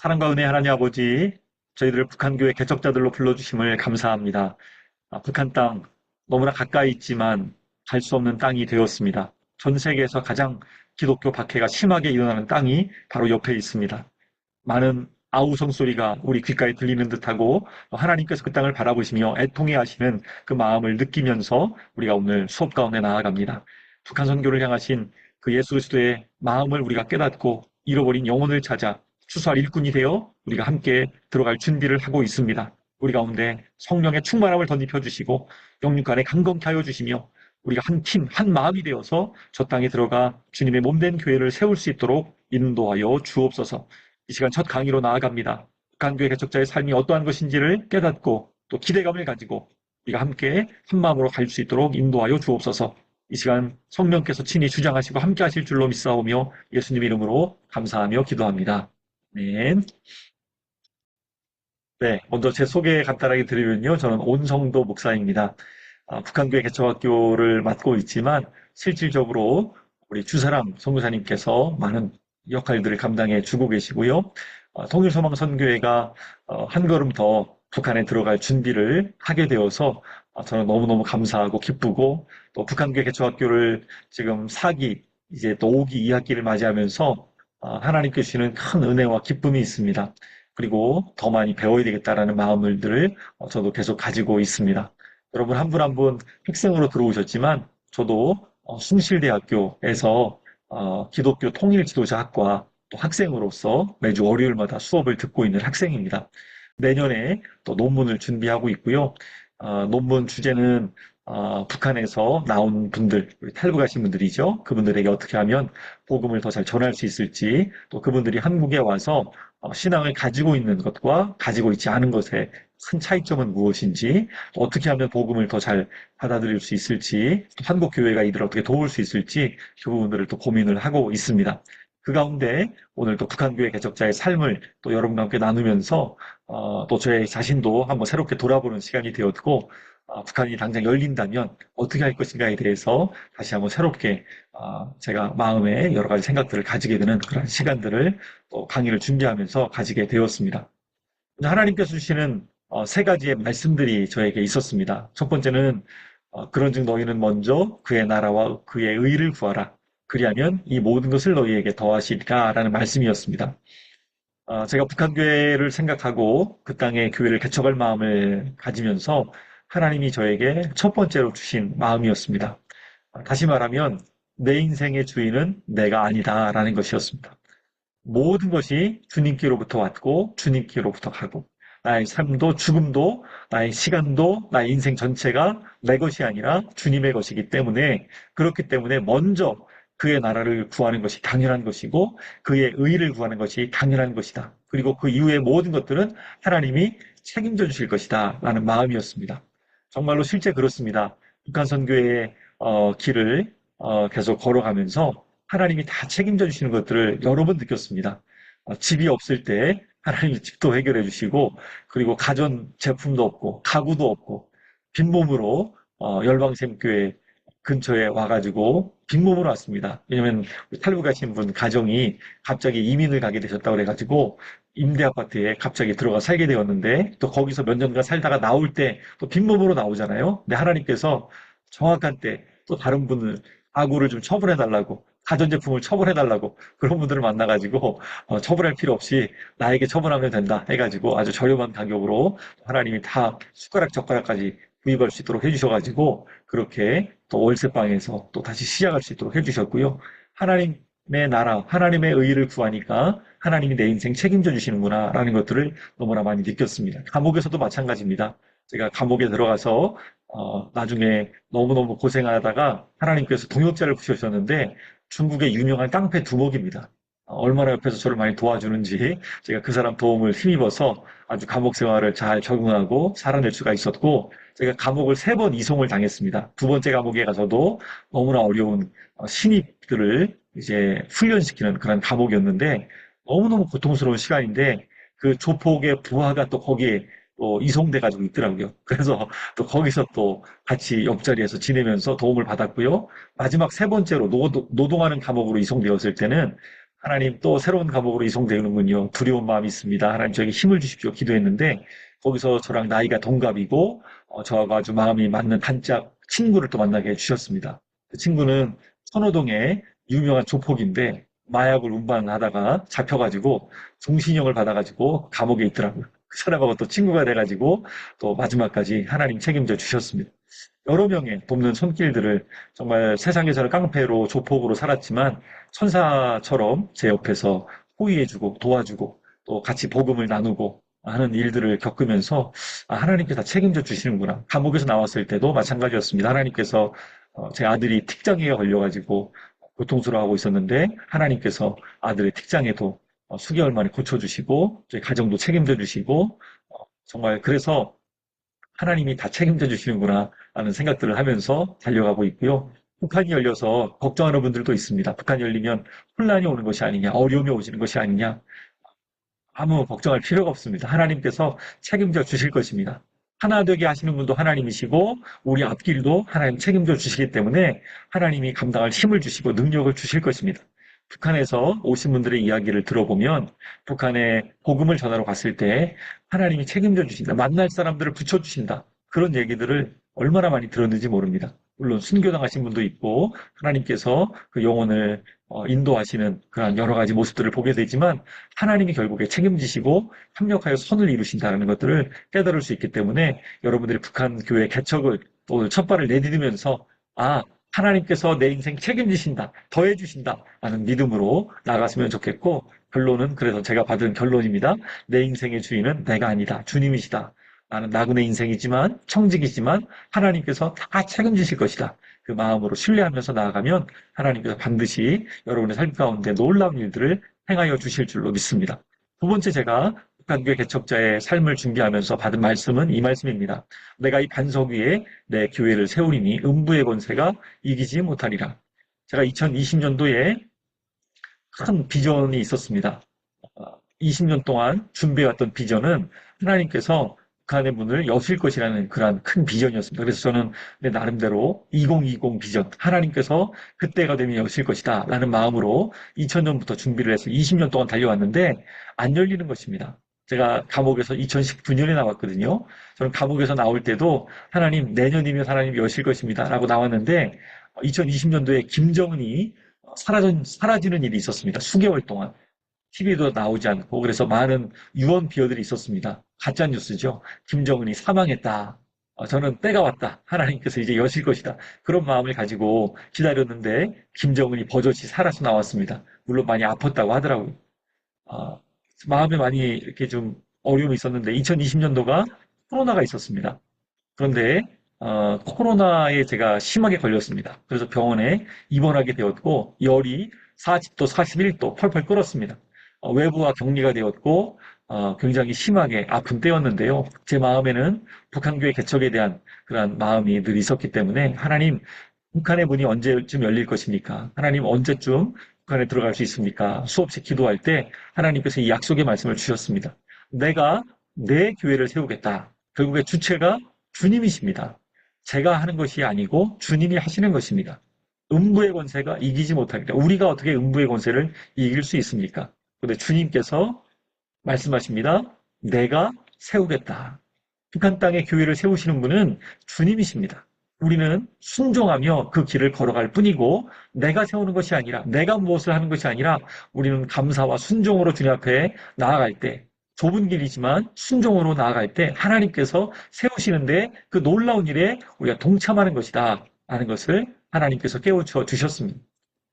사랑과 은혜 하나님 아버지, 저희들을 북한교회 개척자들로 불러주심을 감사합니다. 북한 땅 너무나 가까이 있지만 갈 수 없는 땅이 되었습니다. 전 세계에서 가장 기독교 박해가 심하게 일어나는 땅이 바로 옆에 있습니다. 많은 아우성 소리가 우리 귓가에 들리는 듯하고 하나님께서 그 땅을 바라보시며 애통해 하시는 그 마음을 느끼면서 우리가 오늘 수업 가운데 나아갑니다. 북한 선교를 향하신 그 예수 그리스도의 마음을 우리가 깨닫고 잃어버린 영혼을 찾아 추수할 일꾼이 되어 우리가 함께 들어갈 준비를 하고 있습니다. 우리 가운데 성령의 충만함을 덧입혀 주시고 영육간에 강건케 하여 주시며 우리가 한 팀, 한 마음이 되어서 저 땅에 들어가 주님의 몸된 교회를 세울 수 있도록 인도하여 주옵소서. 이 시간 첫 강의로 나아갑니다. 북한교회 개척자의 삶이 어떠한 것인지를 깨닫고 또 기대감을 가지고 우리가 함께 한 마음으로 갈 수 있도록 인도하여 주옵소서. 이 시간 성령께서 친히 주장하시고 함께 하실 줄로 믿사오며 예수님 이름으로 감사하며 기도합니다. 네. 네, 먼저 제 소개 간단하게 드리면요. 저는 온성도 목사입니다. 북한교회 개척학교를 맡고 있지만 실질적으로 우리 주사람 선교사님께서 많은 역할들을 감당해 주고 계시고요. 통일소망선교회가 한 걸음 더 북한에 들어갈 준비를 하게 되어서 저는 너무너무 감사하고 기쁘고 또 북한교회 개척학교를 지금 4기 이제 또 5기 2학기를 맞이하면서 하나님께 주시는 큰 은혜와 기쁨이 있습니다. 그리고 더 많이 배워야 되겠다라는 마음들을 저도 계속 가지고 있습니다. 여러분 한 분 한 분 학생으로 들어오셨지만 저도 숭실대학교에서 기독교 통일지도자학과 또 학생으로서 매주 월요일마다 수업을 듣고 있는 학생입니다. 내년에 또 논문을 준비하고 있고요. 논문 주제는 북한에서 나온 분들, 우리 탈북하신 분들이죠. 그분들에게 어떻게 하면 복음을 더 잘 전할 수 있을지, 또 그분들이 한국에 와서 신앙을 가지고 있는 것과 가지고 있지 않은 것의 큰 차이점은 무엇인지, 또 어떻게 하면 복음을 더 잘 받아들일 수 있을지, 또 한국 교회가 이들을 어떻게 도울 수 있을지 그 부분들을 또 고민을 하고 있습니다. 그 가운데 오늘 또 북한교회 개척자의 삶을 또 여러분과 함께 나누면서 또 제 자신도 한번 새롭게 돌아보는 시간이 되었고 북한이 당장 열린다면 어떻게 할 것인가에 대해서 다시 한번 새롭게 제가 마음에 여러 가지 생각들을 가지게 되는 그런 시간들을 또 강의를 준비하면서 가지게 되었습니다. 하나님께서 주시는 세 가지의 말씀들이 저에게 있었습니다. 첫 번째는 그런즉 너희는 먼저 그의 나라와 그의 의를 구하라. 그리하면 이 모든 것을 너희에게 더하시리라 라는 말씀이었습니다. 제가 북한교회를 생각하고 그 땅에 교회를 개척할 마음을 가지면서 하나님이 저에게 첫 번째로 주신 마음이었습니다. 다시 말하면 내 인생의 주인은 내가 아니다라는 것이었습니다. 모든 것이 주님께로부터 왔고 주님께로부터 가고 나의 삶도 죽음도 나의 시간도 나의 인생 전체가 내 것이 아니라 주님의 것이기 때문에 그렇기 때문에 먼저 그의 나라를 구하는 것이 당연한 것이고 그의 의를 구하는 것이 당연한 것이다. 그리고 그 이후의 모든 것들은 하나님이 책임져 주실 것이다 라는 마음이었습니다. 정말로 실제 그렇습니다. 북한 선교의 길을 계속 걸어가면서 하나님이 다 책임져 주시는 것들을 여러 번 느꼈습니다. 집이 없을 때 하나님이 집도 해결해 주시고 그리고 가전 제품도 없고 가구도 없고 빈몸으로 열방샘교회 근처에 와가지고 빈몸으로 왔습니다. 왜냐면 탈북하신 분 가정이 갑자기 이민을 가게 되셨다고 그래가지고 임대 아파트에 갑자기 들어가 살게 되었는데 또 거기서 몇 년간 살다가 나올 때 또 빈몸으로 나오잖아요. 근데 하나님께서 정확한 때 또 다른 분을 가구를 좀 처분해달라고 가전제품을 처분해달라고 그런 분들을 만나가지고 처분할 필요 없이 나에게 처분하면 된다 해가지고 아주 저렴한 가격으로 하나님이 다 숟가락 젓가락까지 구입할 수 있도록 해주셔가지고 그렇게 또 월세방에서 또 다시 시작할 수 있도록 해주셨고요. 하나님의 나라, 하나님의 의의를 구하니까 하나님이 내 인생 책임져 주시는구나 라는 것들을 너무나 많이 느꼈습니다. 감옥에서도 마찬가지입니다. 제가 감옥에 들어가서 나중에 너무너무 고생하다가 하나님께서 동역자를 부셔주셨는데 중국의 유명한 깡패 두목입니다. 얼마나 옆에서 저를 많이 도와주는지 제가 그 사람 도움을 힘입어서 아주 감옥 생활을 잘 적응하고 살아낼 수가 있었고 제가 감옥을 3번 이송을 당했습니다. 두 번째 감옥에 가서도 너무나 어려운 신입들을 이제 훈련시키는 그런 감옥이었는데 너무너무 고통스러운 시간인데 그 조폭의 부하가 또 거기에 또 이송돼 가지고 있더라고요. 그래서 또 거기서 또 같이 옆자리에서 지내면서 도움을 받았고요. 마지막 3번째로 노동하는 감옥으로 이송되었을 때는 하나님 또 새로운 감옥으로 이송되는군요. 두려운 마음이 있습니다. 하나님 저에게 힘을 주십시오. 기도했는데 거기서 저랑 나이가 동갑이고 저하고 아주 마음이 맞는 단짝 친구를 또 만나게 해주셨습니다. 그 친구는 선호동의 유명한 조폭인데 마약을 운반하다가 잡혀가지고 종신형을 받아가지고 감옥에 있더라고요. 그 사람하고 또 친구가 돼가지고 또 마지막까지 하나님 책임져 주셨습니다. 여러 명의 돕는 손길들을 정말 세상에 저는 깡패로 조폭으로 살았지만 천사처럼 제 옆에서 호의해주고 도와주고 또 같이 복음을 나누고 하는 일들을 겪으면서 하나님께서 다 책임져 주시는구나. 감옥에서 나왔을 때도 마찬가지였습니다. 하나님께서 제 아들이 틱장애에 걸려가지고 고통스러워하고 있었는데 하나님께서 아들의 틱장애도 수개월 만에 고쳐주시고 저희 가정도 책임져 주시고 정말 그래서 하나님이 다 책임져 주시는구나 하는 생각들을 하면서 달려가고 있고요. 북한이 열려서 걱정하는 분들도 있습니다. 북한이 열리면 혼란이 오는 것이 아니냐, 어려움이 오시는 것이 아니냐. 아무 걱정할 필요가 없습니다. 하나님께서 책임져 주실 것입니다. 하나 되게 하시는 분도 하나님이시고 우리 앞길도 하나님 책임져 주시기 때문에 하나님이 감당할 힘을 주시고 능력을 주실 것입니다. 북한에서 오신 분들의 이야기를 들어보면 북한에 복음을 전하러 갔을 때 하나님이 책임져 주신다. 만날 사람들을 붙여주신다. 그런 얘기들을 얼마나 많이 들었는지 모릅니다. 물론 순교당하신 분도 있고 하나님께서 그 영혼을 인도하시는 그런 여러 가지 모습들을 보게 되지만 하나님이 결국에 책임지시고 협력하여 선을 이루신다는 것들을 깨달을 수 있기 때문에 여러분들이 북한 교회 개척을 오늘 첫 발을 내디디면서 하나님께서 내 인생 책임지신다, 더해주신다 하는 믿음으로 나갔으면 좋겠고 결론은 그래서 제가 받은 결론입니다. 내 인생의 주인은 내가 아니다. 주님이시다. 나는 나그네 인생이지만 청직이지만 하나님께서 다 책임지실 것이다. 그 마음으로 신뢰하면서 나아가면 하나님께서 반드시 여러분의 삶 가운데 놀라운 일들을 행하여 주실 줄로 믿습니다. 두 번째 제가 북한교회 개척자의 삶을 준비하면서 받은 말씀은 이 말씀입니다. 내가 이 반석 위에 내 교회를 세우리니 음부의 권세가 이기지 못하리라. 제가 2020년도에 큰 비전이 있었습니다. 20년 동안 준비해왔던 비전은 하나님께서 북한의 문을 여실 것이라는 그런 큰 비전이었습니다. 그래서 저는 내 나름대로 2020 비전, 하나님께서 그때가 되면 여실 것이다 라는 마음으로 2000년부터 준비를 해서 20년 동안 달려왔는데 안 열리는 것입니다. 제가 감옥에서 2019년에 나왔거든요. 저는 감옥에서 나올 때도 하나님 내년이면 하나님 여실 것입니다 라고 나왔는데 2020년도에 김정은이 사라지는 일이 있었습니다. 수개월 동안. TV도 나오지 않고 그래서 많은 유언 비어들이 있었습니다. 가짜 뉴스죠. 김정은이 사망했다. 저는 때가 왔다. 하나님께서 이제 여실 것이다. 그런 마음을 가지고 기다렸는데 김정은이 버젓이 살아서 나왔습니다. 물론 많이 아팠다고 하더라고요. 아, 마음에 많이 이렇게 좀 어려움이 있었는데 2020년도가 코로나가 있었습니다. 그런데 코로나에 제가 심하게 걸렸습니다. 그래서 병원에 입원하게 되었고 열이 40도, 41도 펄펄 끓었습니다. 외부와 격리가 되었고 굉장히 심하게 아픈 때였는데요. 제 마음에는 북한교회 개척에 대한 그런 마음이 늘 있었기 때문에 하나님 북한의 문이 언제쯤 열릴 것입니까? 하나님 언제쯤 북한에 들어갈 수 있습니까? 수없이 기도할 때 하나님께서 이 약속의 말씀을 주셨습니다. 내가 내 교회를 세우겠다. 결국에 주체가 주님이십니다. 제가 하는 것이 아니고 주님이 하시는 것입니다. 음부의 권세가 이기지 못하리라. 우리가 어떻게 음부의 권세를 이길 수 있습니까? 그런데 주님께서 말씀하십니다. 내가 세우겠다. 북한 땅에 교회를 세우시는 분은 주님이십니다. 우리는 순종하며 그 길을 걸어갈 뿐이고 내가 세우는 것이 아니라 내가 무엇을 하는 것이 아니라 우리는 감사와 순종으로 주님 앞에 나아갈 때 좁은 길이지만 순종으로 나아갈 때 하나님께서 세우시는데 그 놀라운 일에 우리가 동참하는 것이다 하는 것을 하나님께서 깨우쳐 주셨습니다.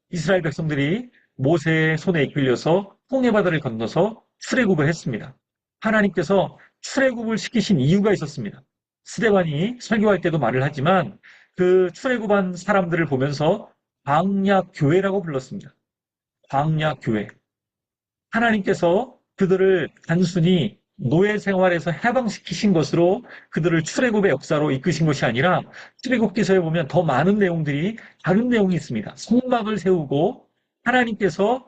이스라엘 백성들이 모세의 손에 이끌려서 홍해 바다를 건너서 출애굽을 했습니다. 하나님께서 출애굽을 시키신 이유가 있었습니다. 스데반이 설교할 때도 말을 하지만 그 출애굽한 사람들을 보면서 광야 교회라고 불렀습니다. 광야 교회. 하나님께서 그들을 단순히 노예 생활에서 해방시키신 것으로 그들을 출애굽의 역사로 이끄신 것이 아니라 출애굽기서에 보면 더 많은 내용들이 다른 내용이 있습니다. 성막을 세우고 하나님께서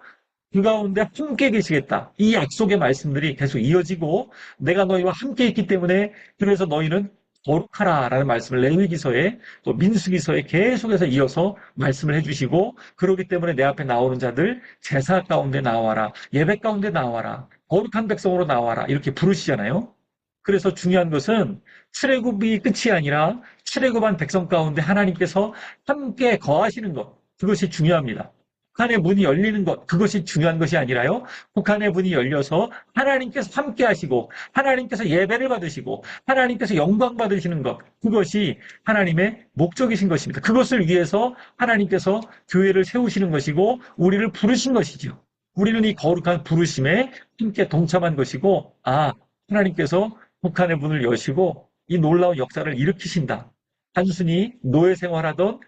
그 가운데 함께 계시겠다. 이 약속의 말씀들이 계속 이어지고 내가 너희와 함께 있기 때문에 그래서 너희는 거룩하라라는 말씀을 레위기서에 또 민수기서에 계속해서 이어서 말씀을 해주시고, 그렇기 때문에 내 앞에 나오는 자들 제사 가운데 나와라, 예배 가운데 나와라, 거룩한 백성으로 나와라 이렇게 부르시잖아요. 그래서 중요한 것은 출애굽이 끝이 아니라 출애굽한 백성 가운데 하나님께서 함께 거하시는 것, 그것이 중요합니다. 북한의 문이 열리는 것, 그것이 중요한 것이 아니라요. 북한의 문이 열려서 하나님께서 함께 하시고 하나님께서 예배를 받으시고 하나님께서 영광 받으시는 것, 그것이 하나님의 목적이신 것입니다. 그것을 위해서 하나님께서 교회를 세우시는 것이고 우리를 부르신 것이죠. 우리는 이 거룩한 부르심에 함께 동참한 것이고, 하나님께서 북한의 문을 여시고 이 놀라운 역사를 일으키신다. 단순히 노예 생활하던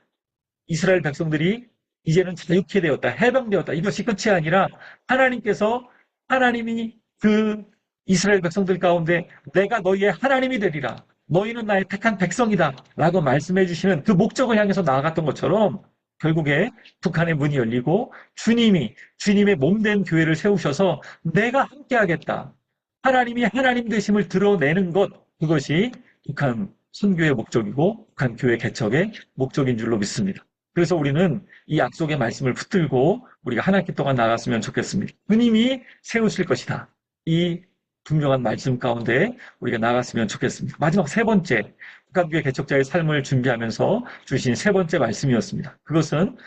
이스라엘 백성들이 이제는 자유케 되었다, 해방되었다. 이것이 끝이 아니라 하나님이 그 이스라엘 백성들 가운데 내가 너희의 하나님이 되리라. 너희는 나의 택한 백성이다. 라고 말씀해 주시는 그 목적을 향해서 나아갔던 것처럼 결국에 북한의 문이 열리고 주님의 몸된 교회를 세우셔서 내가 함께하겠다. 하나님이 하나님 되심을 드러내는 것, 그것이 북한 선교의 목적이고 북한 교회 개척의 목적인 줄로 믿습니다. 그래서 우리는 이 약속의 말씀을 붙들고 우리가 한 학기 동안 나갔으면 좋겠습니다. 주님이 세우실 것이다. 이 분명한 말씀 가운데 우리가 나갔으면 좋겠습니다. 마지막 세 번째, 북한교회 개척자의 삶을 준비하면서 주신 세 번째 말씀이었습니다. 그것은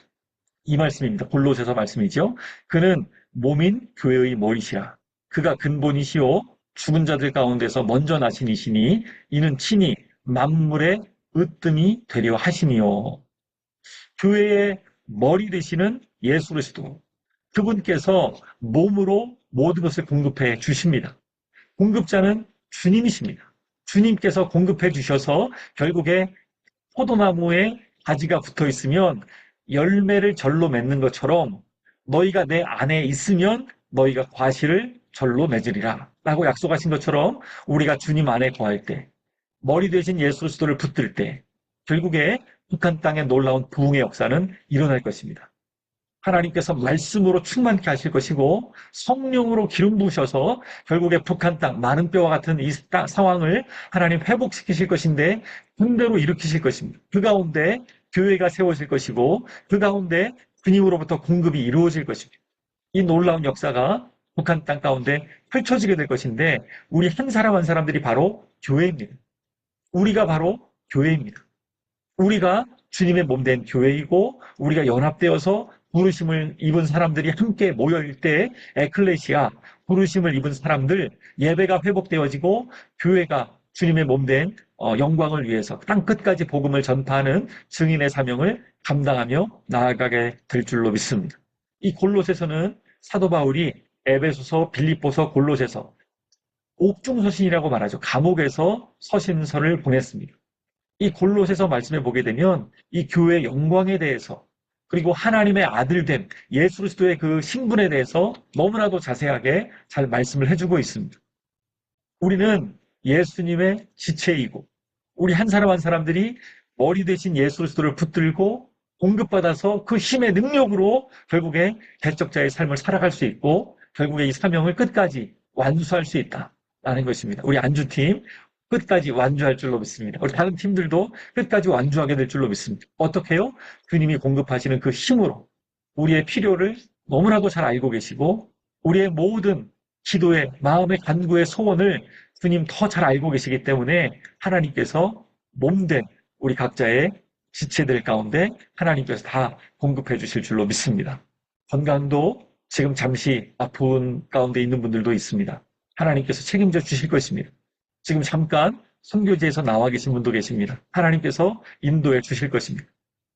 이 말씀입니다. 골로새서 말씀이죠. 그는 몸인 교회의 머리시라. 그가 근본이시오 죽은 자들 가운데서 먼저 나신 이시니 이는 친히 만물의 으뜸이 되려 하시니요. 교회의 머리 되시는 예수 그리스도, 그분께서 몸으로 모든 것을 공급해 주십니다. 공급자는 주님이십니다. 주님께서 공급해 주셔서 결국에 포도나무에 가지가 붙어 있으면 열매를 절로 맺는 것처럼 너희가 내 안에 있으면 너희가 과실을 절로 맺으리라 라고 약속하신 것처럼 우리가 주님 안에 거할 때, 머리 되신 예수 그리스도를 붙들 때 결국에 북한 땅의 놀라운 부흥의 역사는 일어날 것입니다. 하나님께서 말씀으로 충만케 하실 것이고 성령으로 기름 부으셔서 결국에 북한 땅 많은 뼈와 같은 이 상황을 하나님 회복시키실 것인데 군대로 일으키실 것입니다. 그 가운데 교회가 세워질 것이고 그 가운데 주님으로부터 공급이 이루어질 것입니다. 이 놀라운 역사가 북한 땅 가운데 펼쳐지게 될 것인데 우리 한 사람 한 사람들이 바로 교회입니다. 우리가 바로 교회입니다. 우리가 주님의 몸된 교회이고 우리가 연합되어서 부르심을 입은 사람들이 함께 모여일 때 에클레시아, 부르심을 입은 사람들, 예배가 회복되어지고 교회가 주님의 몸된 영광을 위해서 땅 끝까지 복음을 전파하는 증인의 사명을 감당하며 나아가게 될 줄로 믿습니다. 이 골로새서는 사도 바울이 에베소서, 빌립보서, 골로새서 옥중서신이라고 말하죠. 감옥에서 서신서를 보냈습니다. 이 골로새서 말씀에 보게 되면 이 교회의 영광에 대해서 그리고 하나님의 아들됨 예수 그리스도의 그 신분에 대해서 너무나도 자세하게 잘 말씀을 해주고 있습니다. 우리는 예수님의 지체이고 우리 한 사람 한 사람들이 머리 대신 예수 그리스도를 붙들고 공급받아서 그 힘의 능력으로 결국에 개척자의 삶을 살아갈 수 있고 결국에 이 사명을 끝까지 완수할 수 있다라는 것입니다. 우리 안주팀 끝까지 완주할 줄로 믿습니다. 우리 다른 팀들도 끝까지 완주하게 될 줄로 믿습니다. 어떻게요? 주님이 공급하시는 그 힘으로 우리의 필요를 너무나도 잘 알고 계시고 우리의 모든 기도의 마음의 간구의 소원을 주님 더 잘 알고 계시기 때문에 하나님께서 몸된 우리 각자의 지체들 가운데 하나님께서 다 공급해 주실 줄로 믿습니다. 건강도 지금 잠시 아픈 가운데 있는 분들도 있습니다. 하나님께서 책임져 주실 것입니다. 지금 잠깐 선교지에서 나와 계신 분도 계십니다. 하나님께서 인도해 주실 것입니다.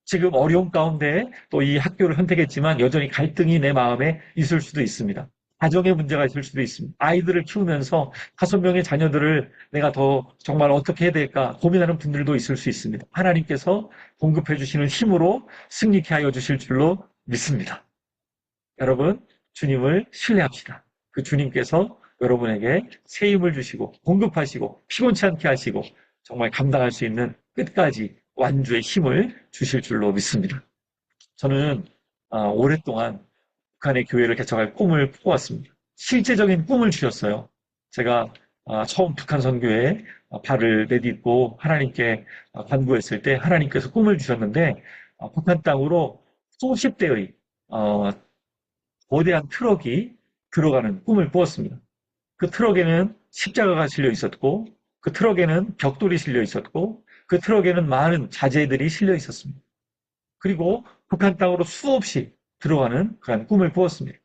지금 어려운 가운데 또 이 학교를 선택했지만 여전히 갈등이 내 마음에 있을 수도 있습니다. 가정의 문제가 있을 수도 있습니다. 아이들을 키우면서 5명의 자녀들을 내가 더 정말 어떻게 해야 될까 고민하는 분들도 있을 수 있습니다. 하나님께서 공급해 주시는 힘으로 승리케 하여 주실 줄로 믿습니다. 여러분, 주님을 신뢰합시다. 그 주님께서 여러분에게 새 힘을 주시고 공급하시고 피곤치 않게 하시고 정말 감당할 수 있는 끝까지 완주의 힘을 주실 줄로 믿습니다. 저는 오랫동안 북한의 교회를 개척할 꿈을 꾸었습니다. 실제적인 꿈을 주셨어요. 제가 처음 북한 선교에 발을 내딛고 하나님께 간구했을 때 하나님께서 꿈을 주셨는데 북한 땅으로 수십 대의 어, 거대한 트럭이 들어가는 꿈을 꾸었습니다. 그 트럭에는 십자가가 실려 있었고 그 트럭에는 벽돌이 실려 있었고 그 트럭에는 많은 자재들이 실려 있었습니다. 그리고 북한 땅으로 수없이 들어가는 그런 꿈을 꾸었습니다.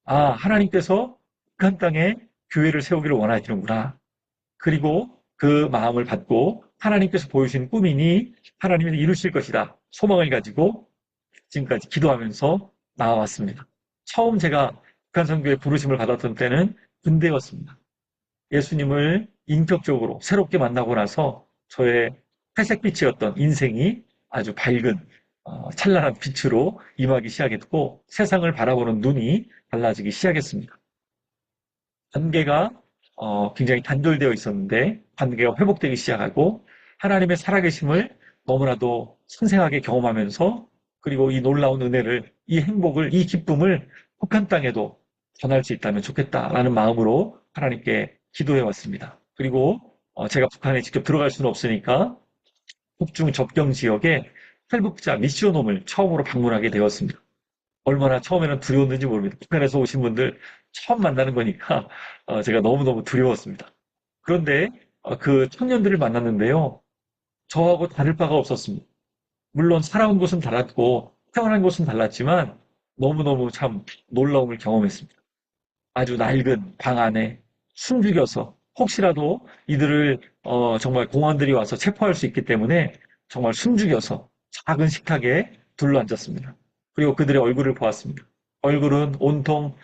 하나님께서 북한 땅에 교회를 세우기를 원하시는구나. 그리고 그 마음을 받고 하나님께서 보여주신 꿈이니 하나님이 이루실 것이다. 소망을 가지고 지금까지 기도하면서 나아왔습니다. 처음 제가 북한 선교에 부르심을 받았던 때는 군대였습니다. 예수님을 인격적으로 새롭게 만나고 나서 저의 회색빛이었던 인생이 아주 밝은 찬란한 빛으로 임하기 시작했고 세상을 바라보는 눈이 달라지기 시작했습니다. 관계가 굉장히 단절되어 있었는데 관계가 회복되기 시작하고 하나님의 살아계심을 너무나도 생생하게 경험하면서 그리고 이 놀라운 은혜를, 이 행복을, 이 기쁨을 북한 땅에도 전할 수 있다면 좋겠다라는 마음으로 하나님께 기도해 왔습니다. 그리고 제가 북한에 직접 들어갈 수는 없으니까 북중 접경 지역에 탈북자 미션홈을 처음으로 방문하게 되었습니다. 얼마나 처음에는 두려웠는지 모릅니다. 북한에서 오신 분들 처음 만나는 거니까 제가 너무너무 두려웠습니다. 그런데 그 청년들을 만났는데요. 저하고 다를 바가 없었습니다. 물론 살아온 곳은 달랐고 태어난 곳은 달랐지만 너무너무 참 놀라움을 경험했습니다. 아주 낡은 방 안에 숨죽여서 혹시라도 이들을 정말 공안들이 와서 체포할 수 있기 때문에 정말 숨죽여서 작은 식탁에 둘러앉았습니다. 그리고 그들의 얼굴을 보았습니다. 얼굴은 온통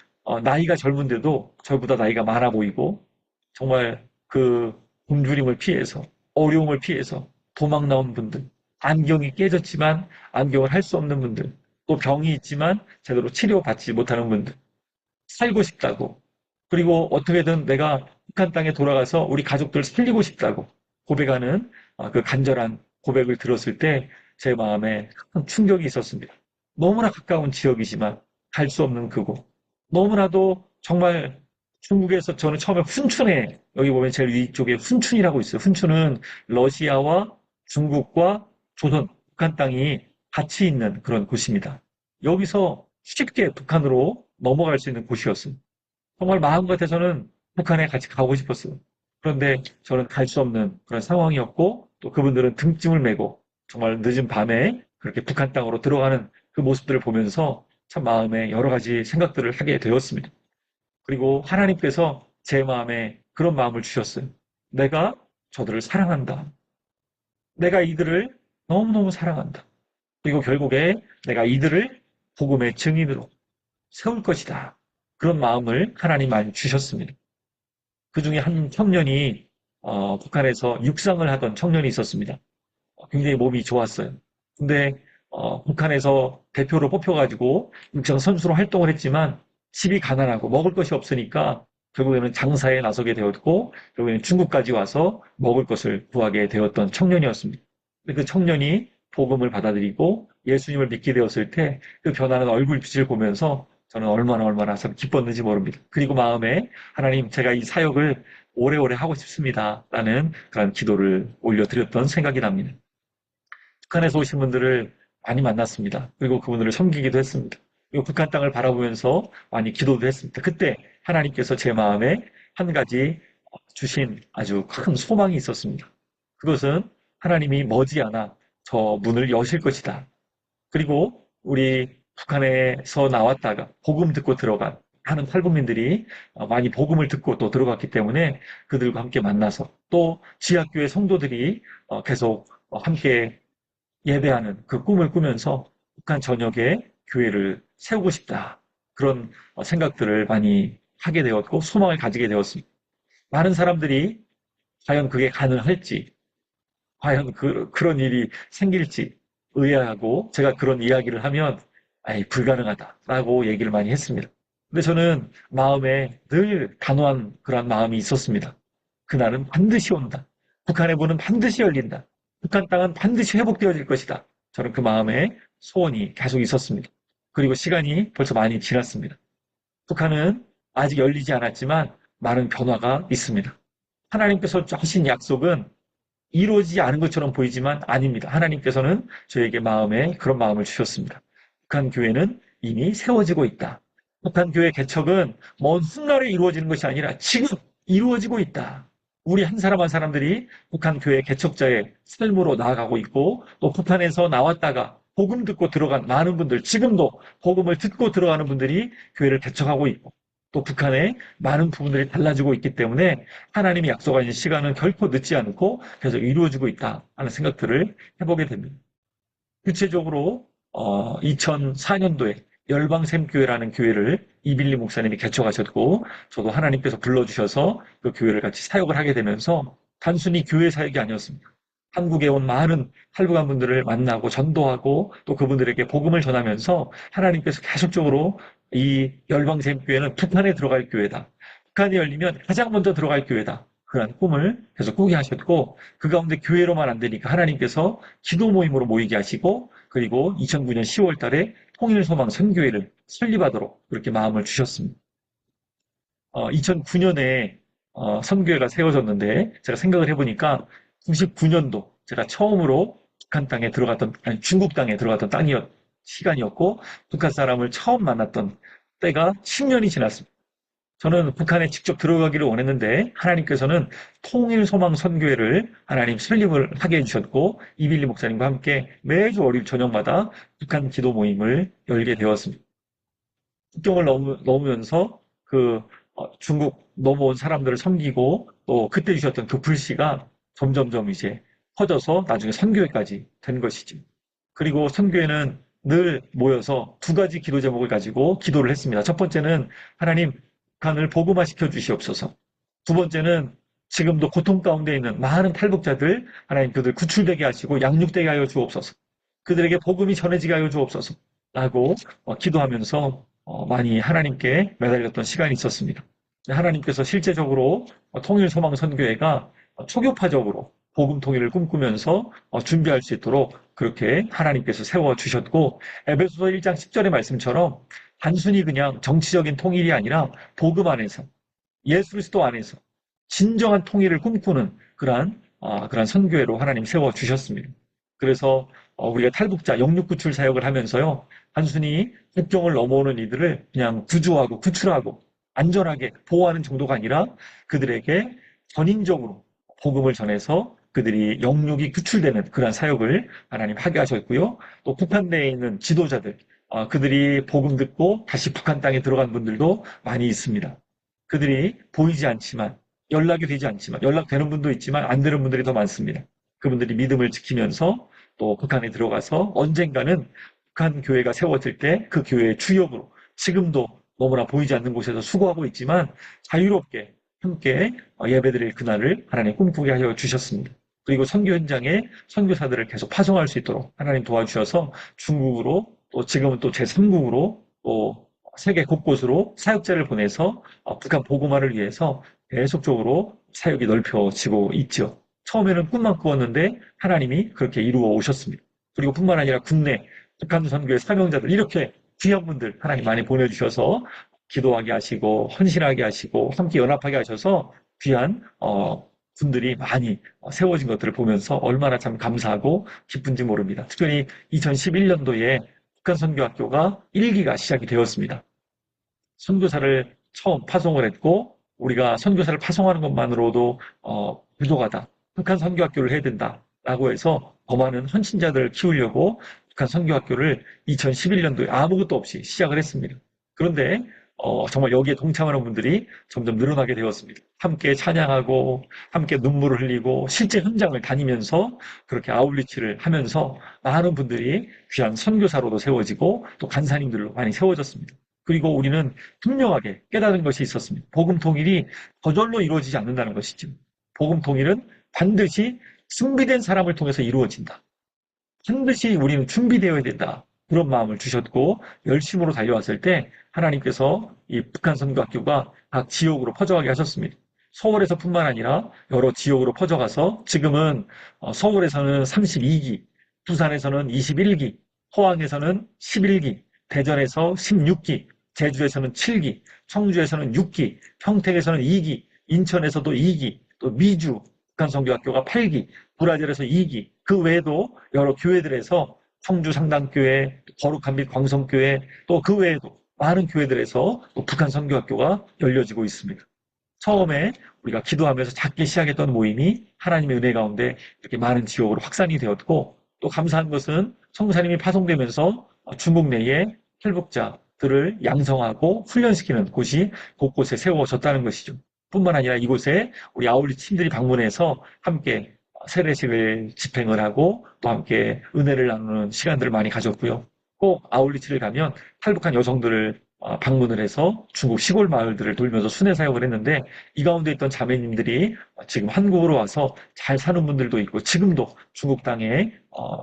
나이가 젊은데도 저보다 나이가 많아 보이고 정말 그 굶주림을 피해서 어려움을 피해서 도망 나온 분들, 안경이 깨졌지만 안경을 할 수 없는 분들, 또 병이 있지만 제대로 치료받지 못하는 분들, 살고 싶다고. 그리고 어떻게든 내가 북한 땅에 돌아가서 우리 가족들 살리고 싶다고 고백하는 그 간절한 고백을 들었을 때 제 마음에 큰 충격이 있었습니다. 너무나 가까운 지역이지만 갈 수 없는 그곳. 너무나도 정말 중국에서 저는 처음에 훈춘에 여기 보면 제일 위쪽에 훈춘이라고 있어요. 훈춘은 러시아와 중국과 조선, 북한 땅이 같이 있는 그런 곳입니다. 여기서 쉽게 북한으로 넘어갈 수 있는 곳이었습니다. 정말 마음 같아서는 북한에 같이 가고 싶었어요. 그런데 저는 갈 수 없는 그런 상황이었고 또 그분들은 등짐을 메고 정말 늦은 밤에 그렇게 북한 땅으로 들어가는 그 모습들을 보면서 참 마음에 여러 가지 생각들을 하게 되었습니다. 그리고 하나님께서 제 마음에 그런 마음을 주셨어요. 내가 저들을 사랑한다. 내가 이들을 너무너무 사랑한다. 그리고 결국에 내가 이들을 복음의 증인으로 세울 것이다. 그런 마음을 하나님 많이 주셨습니다. 그 중에 한 청년이 북한에서 육상을 하던 청년이 있었습니다. 굉장히 몸이 좋았어요. 근데 북한에서 대표로 뽑혀가지고 육상 선수로 활동을 했지만 집이 가난하고 먹을 것이 없으니까 결국에는 장사에 나서게 되었고 결국에는 중국까지 와서 먹을 것을 구하게 되었던 청년이었습니다. 근데 그 청년이 복음을 받아들이고 예수님을 믿게 되었을 때 그 변하는 얼굴빛을 보면서 저는 얼마나 참 기뻤는지 모릅니다. 그리고 마음에 하나님 제가 이 사역을 오래오래 하고 싶습니다. 라는 그런 기도를 올려드렸던 생각이 납니다. 북한에서 오신 분들을 많이 만났습니다. 그리고 그분들을 섬기기도 했습니다. 그리고 북한 땅을 바라보면서 많이 기도도 했습니다. 그때 하나님께서 제 마음에 한 가지 주신 아주 큰 소망이 있었습니다. 그것은 하나님이 머지않아 저 문을 여실 것이다. 그리고 우리 북한에서 나왔다가 복음 듣고 들어간 많은 탈북민들이 많이 복음을 듣고 또 들어갔기 때문에 그들과 함께 만나서 또 지하교회 성도들이 계속 함께 예배하는 그 꿈을 꾸면서 북한 전역에 교회를 세우고 싶다. 그런 생각들을 많이 하게 되었고 소망을 가지게 되었습니다. 많은 사람들이 과연 그게 가능할지, 과연 그런 일이 생길지 의아하고 제가 그런 이야기를 하면 불가능하다라고 얘기를 많이 했습니다. 근데 저는 마음에 늘 단호한 그런 마음이 있었습니다. 그날은 반드시 온다. 북한의 문은 반드시 열린다. 북한 땅은 반드시 회복되어질 것이다. 저는 그 마음에 소원이 계속 있었습니다. 그리고 시간이 벌써 많이 지났습니다. 북한은 아직 열리지 않았지만 많은 변화가 있습니다. 하나님께서 하신 약속은 이루어지지 않은 것처럼 보이지만 아닙니다. 하나님께서는 저에게 마음에 그런 마음을 주셨습니다. 북한 교회는 이미 세워지고 있다. 북한 교회 개척은 먼 훗날에 이루어지는 것이 아니라 지금 이루어지고 있다. 우리 한 사람 한 사람들이 북한 교회 개척자의 삶으로 나아가고 있고 또 북한에서 나왔다가 복음 듣고 들어간 많은 분들, 지금도 복음을 듣고 들어가는 분들이 교회를 개척하고 있고 또 북한의 많은 부분들이 달라지고 있기 때문에 하나님이 약속하신 시간은 결코 늦지 않고 계속 이루어지고 있다 하는 생각들을 해보게 됩니다. 구체적으로 2004년도에 열방샘교회라는 교회를 이빌리 목사님이 개척하셨고 저도 하나님께서 불러주셔서 그 교회를 같이 사역을 하게 되면서 단순히 교회 사역이 아니었습니다. 한국에 온 많은 탈북한 분들을 만나고 전도하고 또 그분들에게 복음을 전하면서 하나님께서 계속적으로 이 열방샘교회는 북한에 들어갈 교회다. 북한이 열리면 가장 먼저 들어갈 교회다. 그런 꿈을 계속 꾸게 하셨고 그 가운데 교회로만 안 되니까 하나님께서 기도 모임으로 모이게 하시고 그리고 2009년 10월 달에 통일소망 선교회를 설립하도록 그렇게 마음을 주셨습니다. 2009년에 선교회가 세워졌는데 제가 생각을 해보니까 99년도 제가 처음으로 북한 땅에 들어갔던 아니 중국 땅에 들어갔던 시간이었고 북한 사람을 처음 만났던 때가 10년이 지났습니다. 저는 북한에 직접 들어가기를 원했는데 하나님께서는 통일소망 선교회를 하나님 설립을 하게 해주셨고 이빌리 목사님과 함께 매주 월요일 저녁마다 북한 기도 모임을 열게 되었습니다. 국경을 넘으면서 그 중국 넘어온 사람들을 섬기고 또 그때 주셨던 그 불씨가 점점점 이제 퍼져서 나중에 선교회까지 된 것이죠. 그리고 선교회는 늘 모여서 두 가지 기도 제목을 가지고 기도를 했습니다. 첫 번째는 하나님 북한을 복음화시켜 주시옵소서. 두 번째는 지금도 고통 가운데 있는 많은 탈북자들 하나님 그들 구출되게 하시고 양육되게 하여 주옵소서. 그들에게 복음이 전해지게 하여 주옵소서. 라고 기도하면서 많이 하나님께 매달렸던 시간이 있었습니다. 하나님께서 실제적으로 통일소망선교회가 초교파적으로 복음 통일을 꿈꾸면서 준비할 수 있도록 그렇게 하나님께서 세워주셨고 에베소서 1장 10절의 말씀처럼 단순히 그냥 정치적인 통일이 아니라 복음 안에서 예수 그리스도 안에서 진정한 통일을 꿈꾸는 그러한 선교회로 하나님 세워주셨습니다. 그래서 우리가 탈북자 영육 구출 사역을 하면서요. 단순히 국경을 넘어오는 이들을 그냥 구조하고 구출하고 안전하게 보호하는 정도가 아니라 그들에게 전인적으로 복음을 전해서 그들이 영육이 구출되는 그러한 사역을 하나님 하게 하셨고요. 또 북한 내에 있는 지도자들, 그들이 복음 듣고 다시 북한 땅에 들어간 분들도 많이 있습니다. 그들이 보이지 않지만 연락이 되지 않지만 연락되는 분도 있지만 안 되는 분들이 더 많습니다. 그분들이 믿음을 지키면서 또 북한에 들어가서 언젠가는 북한 교회가 세워질 때 그 교회의 주역으로 지금도 너무나 보이지 않는 곳에서 수고하고 있지만 자유롭게 함께 예배드릴 그날을 하나님 꿈꾸게 하여 주셨습니다. 그리고 선교 현장에 선교사들을 계속 파송할 수 있도록 하나님 도와주셔서 중국으로 또 지금은 또 제3국으로 또 세계 곳곳으로 사역자를 보내서 북한 복음화를 위해서 계속적으로 사역이 넓혀지고 있죠. 처음에는 꿈만 꾸었는데 하나님이 그렇게 이루어 오셨습니다. 그리고 뿐만 아니라 국내 북한 선교의 사명자들 이렇게 귀한 분들 하나님 많이 보내주셔서 기도하게 하시고 헌신하게 하시고 함께 연합하게 하셔서 귀한 분들이 많이 세워진 것들을 보면서 얼마나 참 감사하고 기쁜지 모릅니다. 특별히 2011년도에 북한 선교학교가 1기가 시작이 되었습니다. 선교사를 처음 파송을 했고 우리가 선교사를 파송하는 것만으로도 부족하다. 북한 선교학교를 해야 된다라고 해서 더 많은 헌신자들을 키우려고 북한 선교학교를 2011년도에 아무것도 없이 시작을 했습니다. 그런데 정말 여기에 동참하는 분들이 점점 늘어나게 되었습니다. 함께 찬양하고 함께 눈물을 흘리고 실제 현장을 다니면서 그렇게 아울리치를 하면서 많은 분들이 귀한 선교사로도 세워지고 또 간사님들로 많이 세워졌습니다. 그리고 우리는 분명하게 깨달은 것이 있었습니다. 복음 통일이 저절로 이루어지지 않는다는 것이죠. 복음 통일은 반드시 준비된 사람을 통해서 이루어진다. 반드시 우리는 준비되어야 된다. 그런 마음을 주셨고 열심으로 달려왔을 때 하나님께서 이 북한 선교학교가 각 지역으로 퍼져가게 하셨습니다. 서울에서뿐만 아니라 여러 지역으로 퍼져가서 지금은 서울에서는 32기, 부산에서는 21기, 포항에서는 11기, 대전에서 16기, 제주에서는 7기, 청주에서는 6기, 평택에서는 2기, 인천에서도 2기, 또 미주 북한 선교학교가 8기, 브라질에서 2기, 그 외에도 여러 교회들에서 청주 상당교회, 거룩한 빛 광성교회, 또 그 외에도 많은 교회들에서 또 북한 선교학교가 열려지고 있습니다. 처음에 우리가 기도하면서 작게 시작했던 모임이 하나님의 은혜 가운데 이렇게 많은 지역으로 확산이 되었고, 또 감사한 것은 성사님이 파송되면서 중국 내에 탈북자들을 양성하고 훈련시키는 곳이 곳곳에 세워졌다는 것이죠. 뿐만 아니라 이곳에 우리 아울리 팀들이 방문해서 함께 세례식을 집행을 하고 또 함께 은혜를 나누는 시간들을 많이 가졌고요. 꼭 아울리치를 가면 탈북한 여성들을 방문을 해서 중국 시골 마을들을 돌면서 순회 사역을 했는데, 이 가운데 있던 자매님들이 지금 한국으로 와서 잘 사는 분들도 있고 지금도 중국 땅에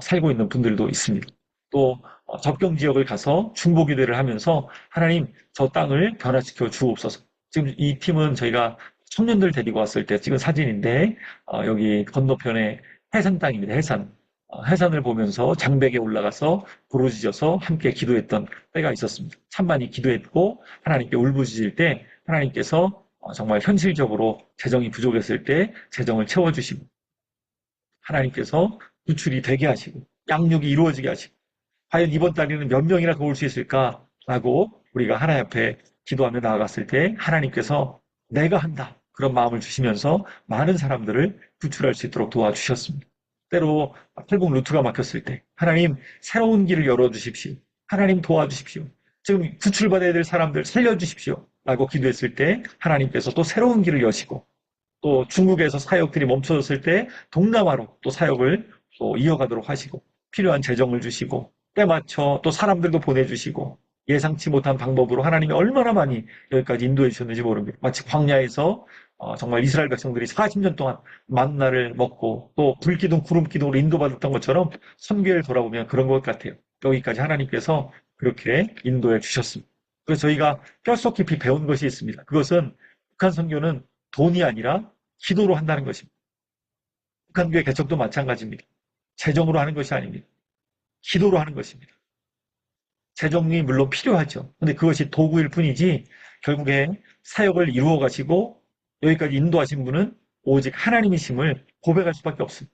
살고 있는 분들도 있습니다. 또 접경 지역을 가서 중보기도를 하면서 하나님 저 땅을 변화시켜 주옵소서. 지금 이 팀은 저희가 청년들 데리고 왔을 때 찍은 사진인데, 여기 건너편에 해산 땅입니다. 해산. 해산을 보면서 장백에 올라가서 부르짖어서 함께 기도했던 때가 있었습니다. 참 많이 기도했고 하나님께 울부짖을 때 하나님께서 정말 현실적으로 재정이 부족했을 때 재정을 채워주시고, 하나님께서 구출이 되게 하시고 양육이 이루어지게 하시고, 과연 이번 달에는 몇 명이나 더 올 수 있을까라고 우리가 하나님 앞에 기도하며 나아갔을 때 하나님께서 내가 한다, 그런 마음을 주시면서 많은 사람들을 구출할 수 있도록 도와주셨습니다. 때로 탈북 루트가 막혔을 때 하나님 새로운 길을 열어주십시오. 하나님 도와주십시오. 지금 구출받아야 될 사람들 살려주십시오 라고 기도했을 때 하나님께서 또 새로운 길을 여시고, 또 중국에서 사역들이 멈춰졌을 때 동남아로 또 사역을 또 이어가도록 하시고, 필요한 재정을 주시고 때 맞춰 또 사람들도 보내주시고, 예상치 못한 방법으로 하나님이 얼마나 많이 여기까지 인도해 주셨는지 모릅니다. 마치 광야에서 정말 이스라엘 백성들이 40년 동안 만나를 먹고 또 불기둥 구름기둥으로 인도받았던 것처럼 선교를 돌아보면 그런 것 같아요. 여기까지 하나님께서 그렇게 인도해 주셨습니다. 그래서 저희가 뼛속 깊이 배운 것이 있습니다. 그것은 북한 선교는 돈이 아니라 기도로 한다는 것입니다. 북한교회 개척도 마찬가지입니다. 재정으로 하는 것이 아닙니다. 기도로 하는 것입니다. 재정이 물론 필요하죠. 근데 그것이 도구일 뿐이지 결국에 사역을 이루어 가시고 여기까지 인도하신 분은 오직 하나님이심을 고백할 수밖에 없습니다.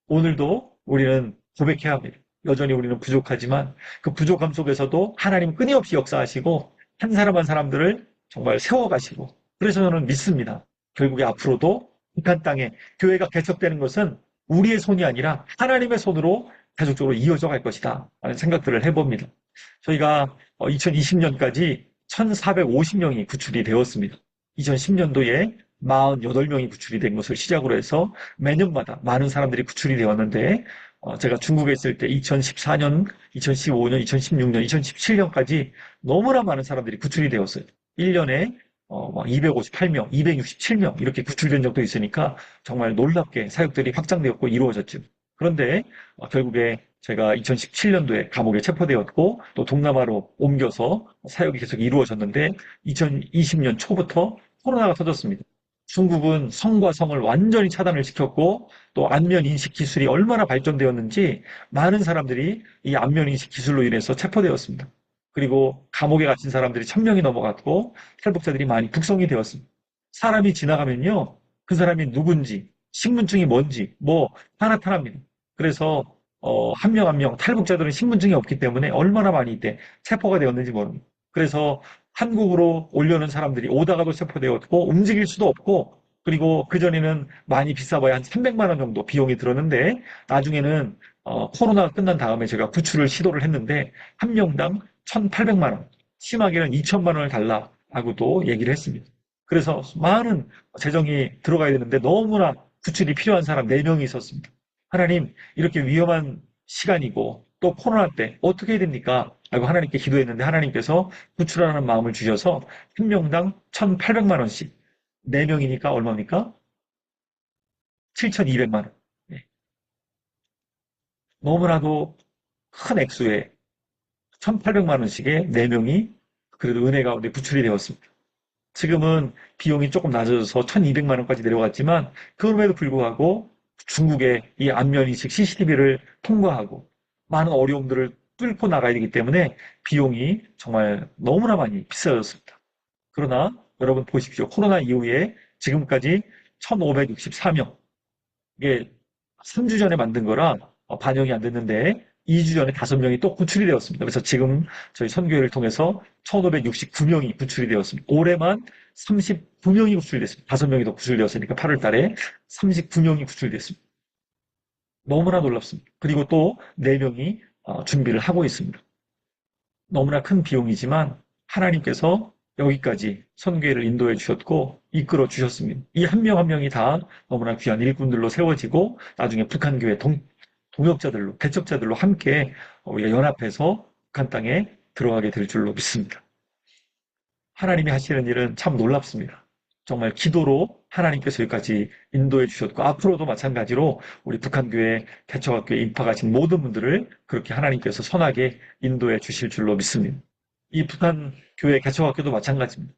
오늘도 우리는 고백해야 합니다. 여전히 우리는 부족하지만 그 부족함 속에서도 하나님 끊임없이 역사하시고 한 사람 한 사람들을 정말 세워가시고, 그래서 저는 믿습니다. 결국에 앞으로도 북한 땅에 교회가 개척되는 것은 우리의 손이 아니라 하나님의 손으로 계속적으로 이어져 갈 것이다 라는 생각들을 해봅니다. 저희가 2020년까지 1,450명이 구출이 되었습니다. 2010년도에 48명이 구출이 된 것을 시작으로 해서 매년마다 많은 사람들이 구출이 되었는데, 제가 중국에 있을 때 2014년, 2015년, 2016년, 2017년까지 너무나 많은 사람들이 구출이 되었어요. 1년에 258명, 267명 이렇게 구출된 적도 있으니까 정말 놀랍게 사역들이 확장되었고 이루어졌죠. 그런데 결국에 제가 2017년도에 감옥에 체포되었고 또 동남아로 옮겨서 사역이 계속 이루어졌는데, 2020년 초부터 코로나가 터졌습니다. 중국은 성과 성을 완전히 차단을 시켰고 또 안면인식 기술이 얼마나 발전되었는지 많은 사람들이 이 안면인식 기술로 인해서 체포되었습니다. 그리고 감옥에 갇힌 사람들이 1,000명이 넘어갔고 탈북자들이 많이 북송이 되었습니다. 사람이 지나가면요, 그 사람이 누군지, 신분증이 뭔지 뭐 다 나타납니다. 그래서 한 명 한 명 탈북자들은 신분증이 없기 때문에 얼마나 많이 이때 체포가 되었는지 모릅니다. 그래서 한국으로 오려는 사람들이 오다가도 체포되었고 움직일 수도 없고, 그리고 그전에는 많이 비싸봐야 한 300만 원 정도 비용이 들었는데 나중에는 코로나가 끝난 다음에 제가 구출을 시도를 했는데 한 명당 1,800만 원, 심하게는 2천만 원을 달라고도 얘기를 했습니다. 그래서 많은 재정이 들어가야 되는데 너무나 구출이 필요한 사람 4명이 있었습니다. 하나님, 이렇게 위험한 시간이고 또 코로나 때 어떻게 해야 됩니까? 라고 하나님께 기도했는데 하나님께서 구출하라는 마음을 주셔서 한 명당 1,800만 원씩, 4명이니까 얼마입니까? 7,200만 원. 네. 너무나도 큰 액수의 1,800만 원씩의 4명이 그래도 은혜 가운데 구출이 되었습니다. 지금은 비용이 조금 낮아져서 1,200만 원까지 내려갔지만 그럼에도 불구하고 중국의 이 안면인식 CCTV를 통과하고 많은 어려움들을 뚫고 나가야 되기 때문에 비용이 정말 너무나 많이 비싸졌습니다. 그러나 여러분 보십시오. 코로나 이후에 지금까지 1564명. 이게 3주 전에 만든 거라 반영이 안 됐는데 2주 전에 5명이 또 구출이 되었습니다. 그래서 지금 저희 선교회를 통해서 1569명이 구출이 되었습니다. 올해만 39명이 구출됐습니다. 5명이 더 구출되었으니까 8월 달에 39명이 구출됐습니다. 너무나 놀랍습니다. 그리고 또 4명이 준비를 하고 있습니다. 너무나 큰 비용이지만 하나님께서 여기까지 선교회를 인도해 주셨고 이끌어 주셨습니다. 이 한 명 한 명이 다 너무나 귀한 일꾼들로 세워지고 나중에 북한교회 동역자들로, 개척자들로 함께 우리가 연합해서 북한 땅에 들어가게 될 줄로 믿습니다. 하나님이 하시는 일은 참 놀랍습니다. 정말 기도로 하나님께서 여기까지 인도해 주셨고 앞으로도 마찬가지로 우리 북한교회 개척학교에 입학하신 모든 분들을 그렇게 하나님께서 선하게 인도해 주실 줄로 믿습니다. 이 북한교회 개척학교도 마찬가지입니다.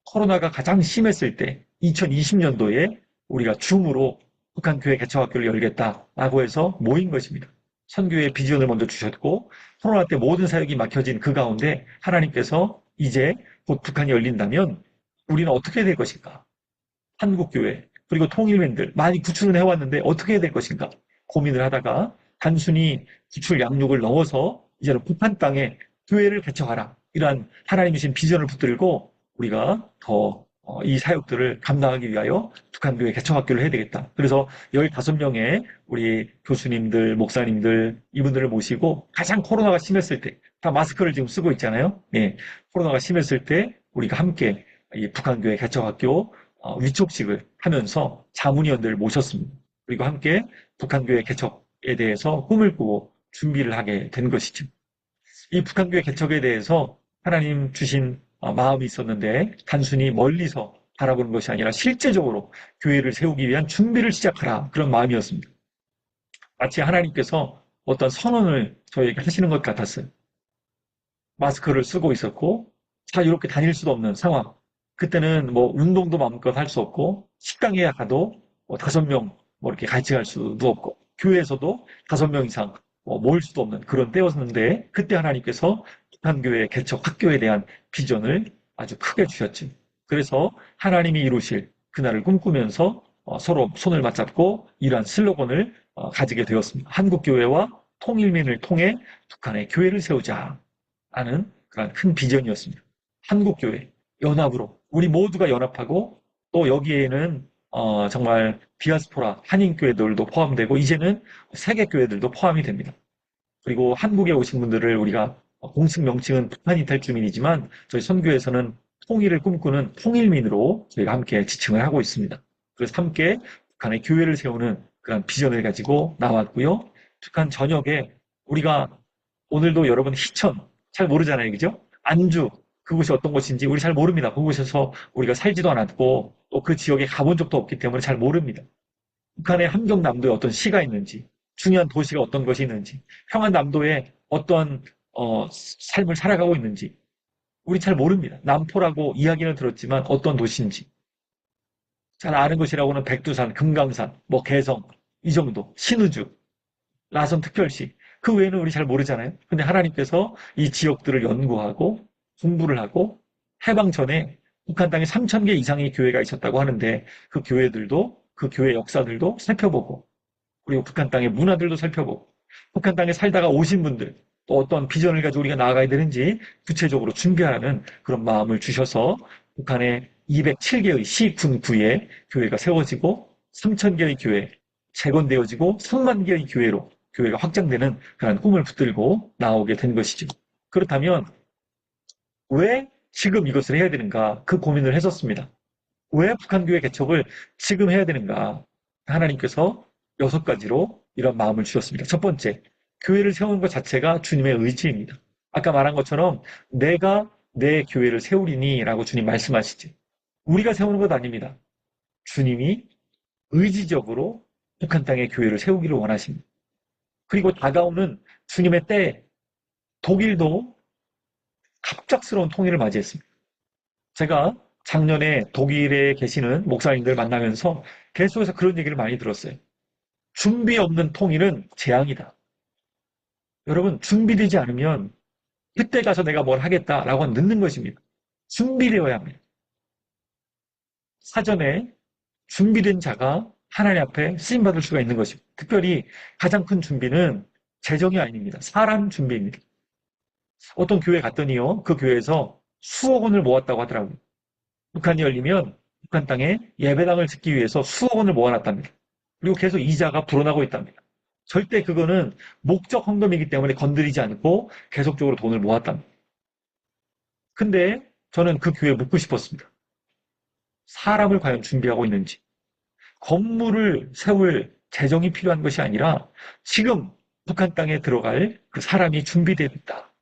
코로나가 가장 심했을 때 2020년도에 우리가 줌으로 북한교회 개척학교를 열겠다라고 해서 모인 것입니다. 선교의 비전을 먼저 주셨고 코로나 때 모든 사역이 막혀진 그 가운데 하나님께서 이제 곧 북한이 열린다면 우리는 어떻게 될 것인가? 한국교회 그리고 통일맨들 많이 구출은 해왔는데 어떻게 해야 될 것인가? 고민을 하다가 단순히 구출 양육을 넘어서 이제는 북한 땅에 교회를 개척하라. 이러한 하나님이 주신 비전을 붙들고 우리가 더 이 사역들을 감당하기 위하여 북한교회 개척학교를 해야 되겠다. 그래서 15명의 우리 교수님들, 목사님들 이분들을 모시고 가장 코로나가 심했을 때 다 마스크를 지금 쓰고 있잖아요. 예, 코로나가 심했을 때 우리가 함께 이 북한교회 개척학교 위촉식을 하면서 자문위원들을 모셨습니다. 그리고 함께 북한교회 개척에 대해서 꿈을 꾸고 준비를 하게 된 것이죠. 이 북한교회 개척에 대해서 하나님 주신 마음이 있었는데 단순히 멀리서 바라보는 것이 아니라 실제적으로 교회를 세우기 위한 준비를 시작하라 그런 마음이었습니다. 마치 하나님께서 어떤 선언을 저에게 하시는 것 같았어요. 마스크를 쓰고 있었고 자유롭게 다닐 수도 없는 상황. 그때는 뭐 운동도 마음껏 할 수 없고 식당에 가도 뭐 5명 뭐 이렇게 같이 갈 수도 없고 교회에서도 5명 이상 뭐 모일 수도 없는 그런 때였는데 그때 하나님께서 북한교회 개척 학교에 대한 비전을 아주 크게 주셨지. 그래서 하나님이 이루실 그날을 꿈꾸면서 서로 손을 맞잡고 이러한 슬로건을 가지게 되었습니다. 한국교회와 통일민을 통해 북한의 교회를 세우자 하는 그런 큰 비전이었습니다. 한국교회 연합으로 우리 모두가 연합하고 또 여기에는 정말 디아스포라 한인교회들도 포함되고 이제는 세계교회들도 포함이 됩니다. 그리고 한국에 오신 분들을 우리가 공식 명칭은 북한 이탈주민이지만 저희 선교에서는 통일을 꿈꾸는 통일민으로 저희가 함께 지칭을 하고 있습니다. 그래서 함께 북한의 교회를 세우는 그런 비전을 가지고 나왔고요. 북한 전역에 우리가 오늘도 여러분 희천 잘 모르잖아요. 그죠? 안주 그곳이 어떤 곳인지 우리 잘 모릅니다. 그곳에서 우리가 살지도 않았고 또 그 지역에 가본 적도 없기 때문에 잘 모릅니다. 북한의 함경남도에 어떤 시가 있는지 중요한 도시가 어떤 것이 있는지 평안남도에 어떤 삶을 살아가고 있는지 우리 잘 모릅니다. 남포라고 이야기는 들었지만 어떤 도시인지 잘 아는 것이라고는 백두산, 금강산, 뭐 개성 이 정도 신의주, 라선특별시 그 외에는 우리 잘 모르잖아요. 근데 하나님께서 이 지역들을 연구하고 공부를 하고 해방 전에 북한 땅에 3,000개 이상의 교회가 있었다고 하는데 그 교회들도 그 교회 역사들도 살펴보고 그리고 북한 땅의 문화들도 살펴보고 북한 땅에 살다가 오신 분들 또 어떤 비전을 가지고 우리가 나아가야 되는지 구체적으로 준비하는 그런 마음을 주셔서 북한의 207개의 시, 군, 구에 교회가 세워지고 3,000개의 교회 재건되어지고 3만 개의 교회로 교회가 확장되는 그런 꿈을 붙들고 나오게 된 것이죠. 그렇다면 왜 지금 이것을 해야 되는가 그 고민을 했었습니다. 왜 북한교회 개척을 지금 해야 되는가 하나님께서 6가지로 이런 마음을 주셨습니다. 첫 번째, 교회를 세우는 것 자체가 주님의 의지입니다. 아까 말한 것처럼 내가 내 교회를 세우리니 라고 주님 말씀하시죠. 우리가 세우는 것 아닙니다. 주님이 의지적으로 북한 땅에 교회를 세우기를 원하십니다. 그리고 다가오는 주님의 때에 독일도 갑작스러운 통일을 맞이했습니다. 제가 작년에 독일에 계시는 목사님들 만나면서 계속해서 그런 얘기를 많이 들었어요. 준비 없는 통일은 재앙이다. 여러분, 준비되지 않으면 그때 가서 내가 뭘 하겠다라고 늦는 것입니다. 준비되어야 합니다. 사전에 준비된 자가 하나님 앞에 쓰임받을 수가 있는 것입니다. 특별히 가장 큰 준비는 재정이 아닙니다. 사람 준비입니다. 어떤 교회 갔더니요, 그 교회에서 수억 원을 모았다고 하더라고요. 북한이 열리면 북한 땅에 예배당을 짓기 위해서 수억 원을 모아놨답니다. 그리고 계속 이자가 불어나고 있답니다. 절대 그거는 목적 헌금이기 때문에 건드리지 않고 계속적으로 돈을 모았답니다. 근데 저는 그 교회에 묻고 싶었습니다. 사람을 과연 준비하고 있는지. 건물을 세울 재정이 필요한 것이 아니라 지금 북한 땅에 들어갈 그 사람이 준비되어 있다.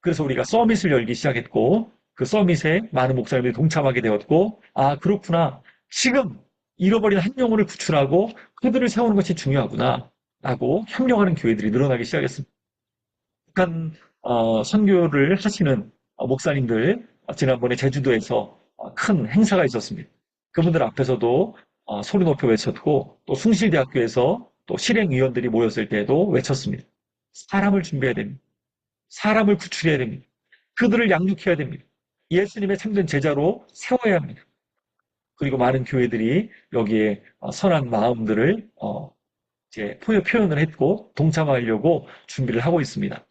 그래서 우리가 서밋을 열기 시작했고 그 서밋에 많은 목사님들이 동참하게 되었고, 아 그렇구나, 지금 잃어버린 한 영혼을 구출하고 그들을 세우는 것이 중요하구나 라고 협력하는 교회들이 늘어나기 시작했습니다. 북한 선교를 하시는 목사님들, 지난번에 제주도에서 큰 행사가 있었습니다. 그분들 앞에서도 소리 높여 외쳤고, 또 숭실대학교에서 또 실행위원들이 모였을 때도 외쳤습니다. 사람을 준비해야 됩니다. 사람을 구출해야 됩니다. 그들을 양육해야 됩니다. 예수님의 참된 제자로 세워야 합니다. 그리고 많은 교회들이 여기에 선한 마음들을 이제 표현을 했고 동참하려고 준비를 하고 있습니다.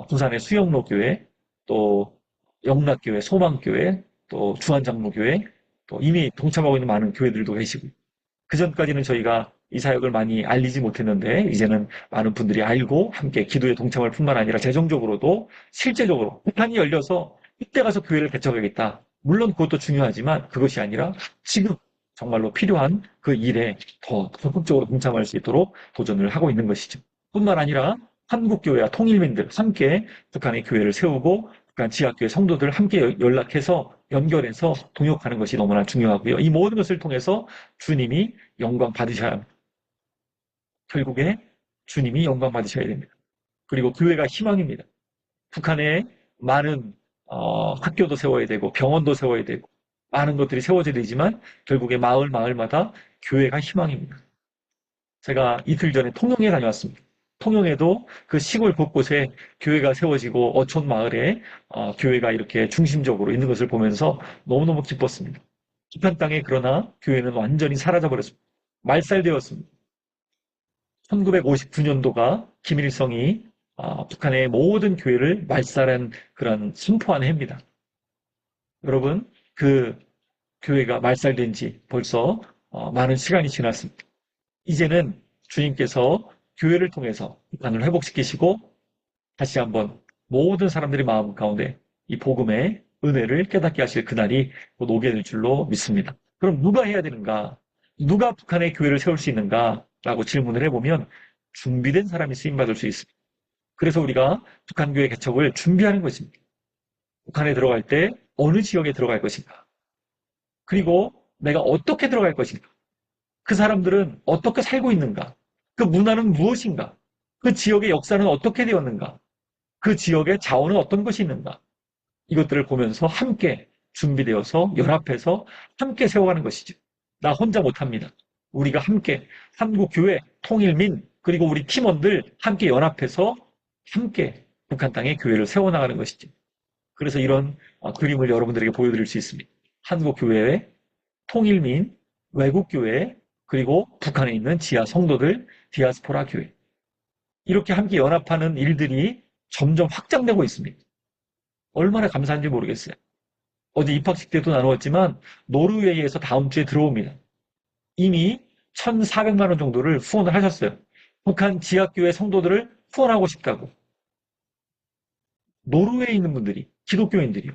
부산의 수영로 교회, 또 영락교회, 소망교회, 또 주한장로교회, 또 이미 동참하고 있는 많은 교회들도 계시고, 그 전까지는 저희가 이 사역을 많이 알리지 못했는데 이제는 많은 분들이 알고 함께 기도에 동참할 뿐만 아니라 재정적으로도 실제적으로 북한이 열려서 이때 가서 교회를 개척하겠다. 물론 그것도 중요하지만 그것이 아니라 지금 정말로 필요한 그 일에 더 적극적으로 동참할 수 있도록 도전을 하고 있는 것이죠. 뿐만 아니라 한국교회와 통일민들 함께 북한의 교회를 세우고 북한 지하교회 성도들 함께 연락해서 연결해서 동역하는 것이 너무나 중요하고요. 이 모든 것을 통해서 주님이 영광 받으셔야 합니다. 결국에 주님이 영광 받으셔야 됩니다. 그리고 교회가 희망입니다. 북한에 많은 학교도 세워야 되고 병원도 세워야 되고 많은 것들이 세워져야 되지만 결국에 마을마다 교회가 희망입니다. 제가 이틀 전에 통영에 다녀왔습니다. 통영에도 그 시골 곳곳에 교회가 세워지고 어촌 마을에 교회가 이렇게 중심적으로 있는 것을 보면서 너무너무 기뻤습니다. 북한 땅에 그러나 교회는 완전히 사라져버렸습니다. 말살되었습니다. 1959년도가 김일성이 북한의 모든 교회를 말살한 그런 선포한 해입니다. 여러분, 그 교회가 말살된 지 벌써 많은 시간이 지났습니다. 이제는 주님께서 교회를 통해서 북한을 회복시키시고 다시 한번 모든 사람들의 마음 가운데 이 복음의 은혜를 깨닫게 하실 그날이 곧 오게 될 줄로 믿습니다. 그럼 누가 해야 되는가? 누가 북한의 교회를 세울 수 있는가? 라고 질문을 해보면 준비된 사람이 쓰임받을 수 있습니다. 그래서 우리가 북한 교회 개척을 준비하는 것입니다. 북한에 들어갈 때 어느 지역에 들어갈 것인가? 그리고 내가 어떻게 들어갈 것인가? 그 사람들은 어떻게 살고 있는가? 그 문화는 무엇인가? 그 지역의 역사는 어떻게 되었는가? 그 지역의 자원은 어떤 것이 있는가? 이것들을 보면서 함께 준비되어서 연합해서 함께 세워가는 것이죠. 나 혼자 못합니다. 우리가 함께 한국교회, 통일민, 그리고 우리 팀원들 함께 연합해서 함께 북한 땅에 교회를 세워나가는 것이죠. 그래서 이런 그림을 여러분들에게 보여드릴 수 있습니다. 한국교회, 통일민, 외국교회, 그리고 북한에 있는 지하 성도들, 디아스포라 교회. 이렇게 함께 연합하는 일들이 점점 확장되고 있습니다. 얼마나 감사한지 모르겠어요. 어제 입학식 때도 나누었지만 노르웨이에서 다음 주에 들어옵니다. 이미 1,400만 원 정도를 후원을 하셨어요. 북한 지하교회 성도들을 후원하고 싶다고. 노르웨이에 있는 분들이, 기독교인들이요.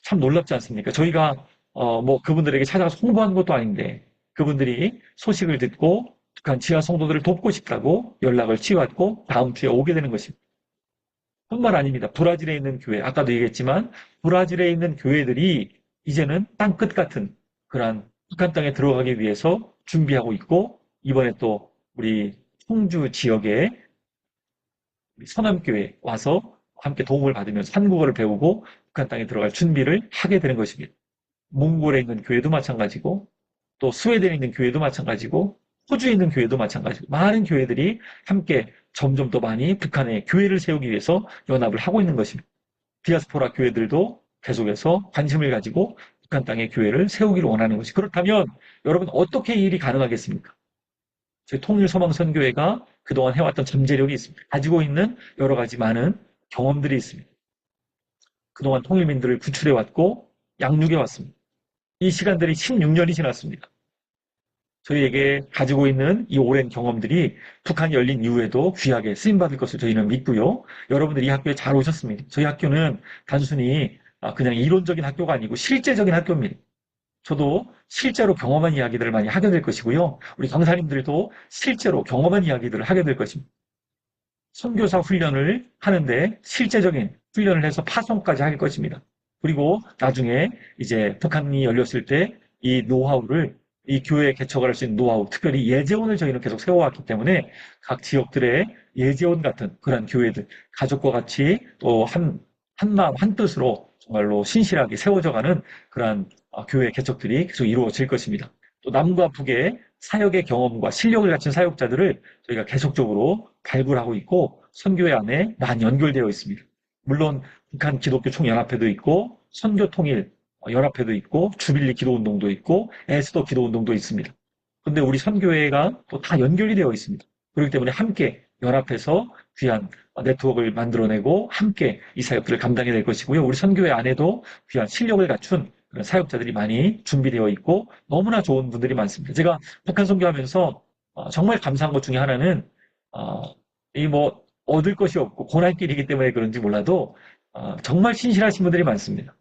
참 놀랍지 않습니까? 저희가 뭐 그분들에게 찾아가서 홍보하는 것도 아닌데 그분들이 소식을 듣고 북한 지하 성도들을 돕고 싶다고 연락을 취해왔고 다음 주에 오게 되는 것입니다. 뿐만 아닙니다. 브라질에 있는 교회, 아까도 얘기했지만 브라질에 있는 교회들이 이제는 땅끝 같은 그러한 북한 땅에 들어가기 위해서 준비하고 있고, 이번에 또 우리 청주 지역에 서남교회 와서 함께 도움을 받으면서 한국어를 배우고 북한 땅에 들어갈 준비를 하게 되는 것입니다. 몽골에 있는 교회도 마찬가지고, 또 스웨덴에 있는 교회도 마찬가지고, 호주에 있는 교회도 마찬가지고, 많은 교회들이 함께 점점 더 많이 북한의 교회를 세우기 위해서 연합을 하고 있는 것입니다. 디아스포라 교회들도 계속해서 관심을 가지고 북한 땅에 교회를 세우기를 원하는 것이. 그렇다면 여러분 어떻게 이 일이 가능하겠습니까? 저희 통일소망선교회가 그동안 해왔던 잠재력이 있습니다. 가지고 있는 여러 가지 많은 경험들이 있습니다. 그동안 통일민들을 구출해왔고 양육해왔습니다. 이 시간들이 16년이 지났습니다. 저희에게 가지고 있는 이 오랜 경험들이 북한이 열린 이후에도 귀하게 쓰임받을 것을 저희는 믿고요. 여러분들 이 학교에 잘 오셨습니다. 저희 학교는 단순히 그냥 이론적인 학교가 아니고 실제적인 학교입니다. 저도 실제로 경험한 이야기들을 많이 하게 될 것이고요. 우리 강사님들도 실제로 경험한 이야기들을 하게 될 것입니다. 선교사 훈련을 하는데 실제적인 훈련을 해서 파송까지 할 것입니다. 그리고 나중에 이제 북한이 열렸을 때 이 노하우를 이 교회 개척을 할 수 있는 노하우, 특별히 예재원을 저희는 계속 세워왔기 때문에 각 지역들의 예재원 같은 그런 교회들, 가족과 같이 또 한마음, 한뜻으로 정말로 신실하게 세워져가는 그러한 교회 개척들이 계속 이루어질 것입니다. 또 남과 북의 사역의 경험과 실력을 갖춘 사역자들을 저희가 계속적으로 발굴하고 있고 선교회 안에 많이 연결되어 있습니다. 물론 북한 기독교 총연합회도 있고 선교통일 연합회도 있고 주빌리 기도운동도 있고 에스더 기도운동도 있습니다. 그런데 우리 선교회가 또 다 연결이 되어 있습니다. 그렇기 때문에 함께 연합해서 귀한 네트워크를 만들어내고 함께 이 사역들을 감당해야 될 것이고요. 우리 선교회 안에도 귀한 실력을 갖춘 그런 사역자들이 많이 준비되어 있고 너무나 좋은 분들이 많습니다. 제가 북한 선교하면서 정말 감사한 것 중에 하나는 이 뭐 얻을 것이 없고 고난길이기 때문에 그런지 몰라도 정말 신실하신 분들이 많습니다.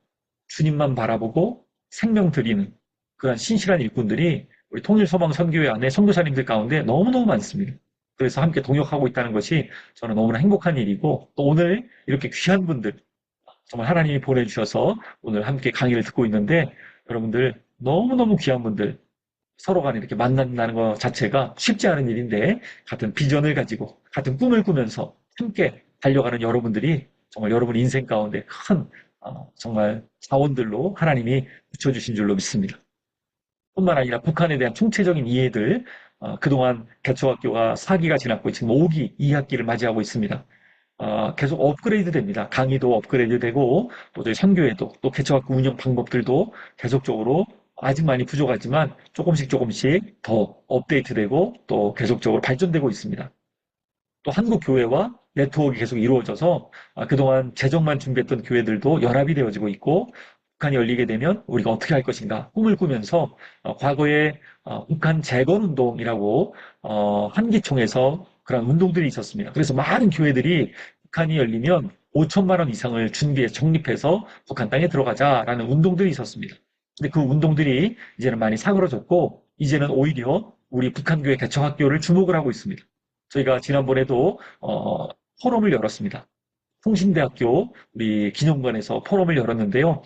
주님만 바라보고 생명 드리는 그런 신실한 일꾼들이 우리 통일소망선교회 안에 선교사님들 가운데 너무너무 많습니다. 그래서 함께 동역하고 있다는 것이 저는 너무나 행복한 일이고 또 오늘 이렇게 귀한 분들 정말 하나님이 보내주셔서 오늘 함께 강의를 듣고 있는데 여러분들 너무너무 귀한 분들 서로 간에 이렇게 만난다는 것 자체가 쉽지 않은 일인데 같은 비전을 가지고 같은 꿈을 꾸면서 함께 달려가는 여러분들이 정말 여러분 인생 가운데 큰 정말 자원들로 하나님이 붙여주신 줄로 믿습니다. 뿐만 아니라 북한에 대한 총체적인 이해들 그동안 개척학교가 4기가 지났고 지금 5기, 2학기를 맞이하고 있습니다. 계속 업그레이드 됩니다. 강의도 업그레이드 되고 또 저희 선교회도 또 개척학교 운영 방법들도 계속적으로 아직 많이 부족하지만 조금씩 더 업데이트되고 또 계속적으로 발전되고 있습니다. 또 한국 교회와 네트워크가 계속 이루어져서 그동안 재정만 준비했던 교회들도 연합이 되어지고 있고 북한이 열리게 되면 우리가 어떻게 할 것인가 꿈을 꾸면서 과거에 북한 재건운동이라고 한기총에서 그런 운동들이 있었습니다. 그래서 많은 교회들이 북한이 열리면 5천만 원 이상을 준비해서 적립해서 북한 땅에 들어가자라는 운동들이 있었습니다. 근데 그 운동들이 이제는 많이 사그러졌고 이제는 오히려 우리 북한교회 개척학교를 주목을 하고 있습니다. 저희가 지난번에도 포럼을 열었습니다. 통신대학교 우리 기념관에서 포럼을 열었는데요.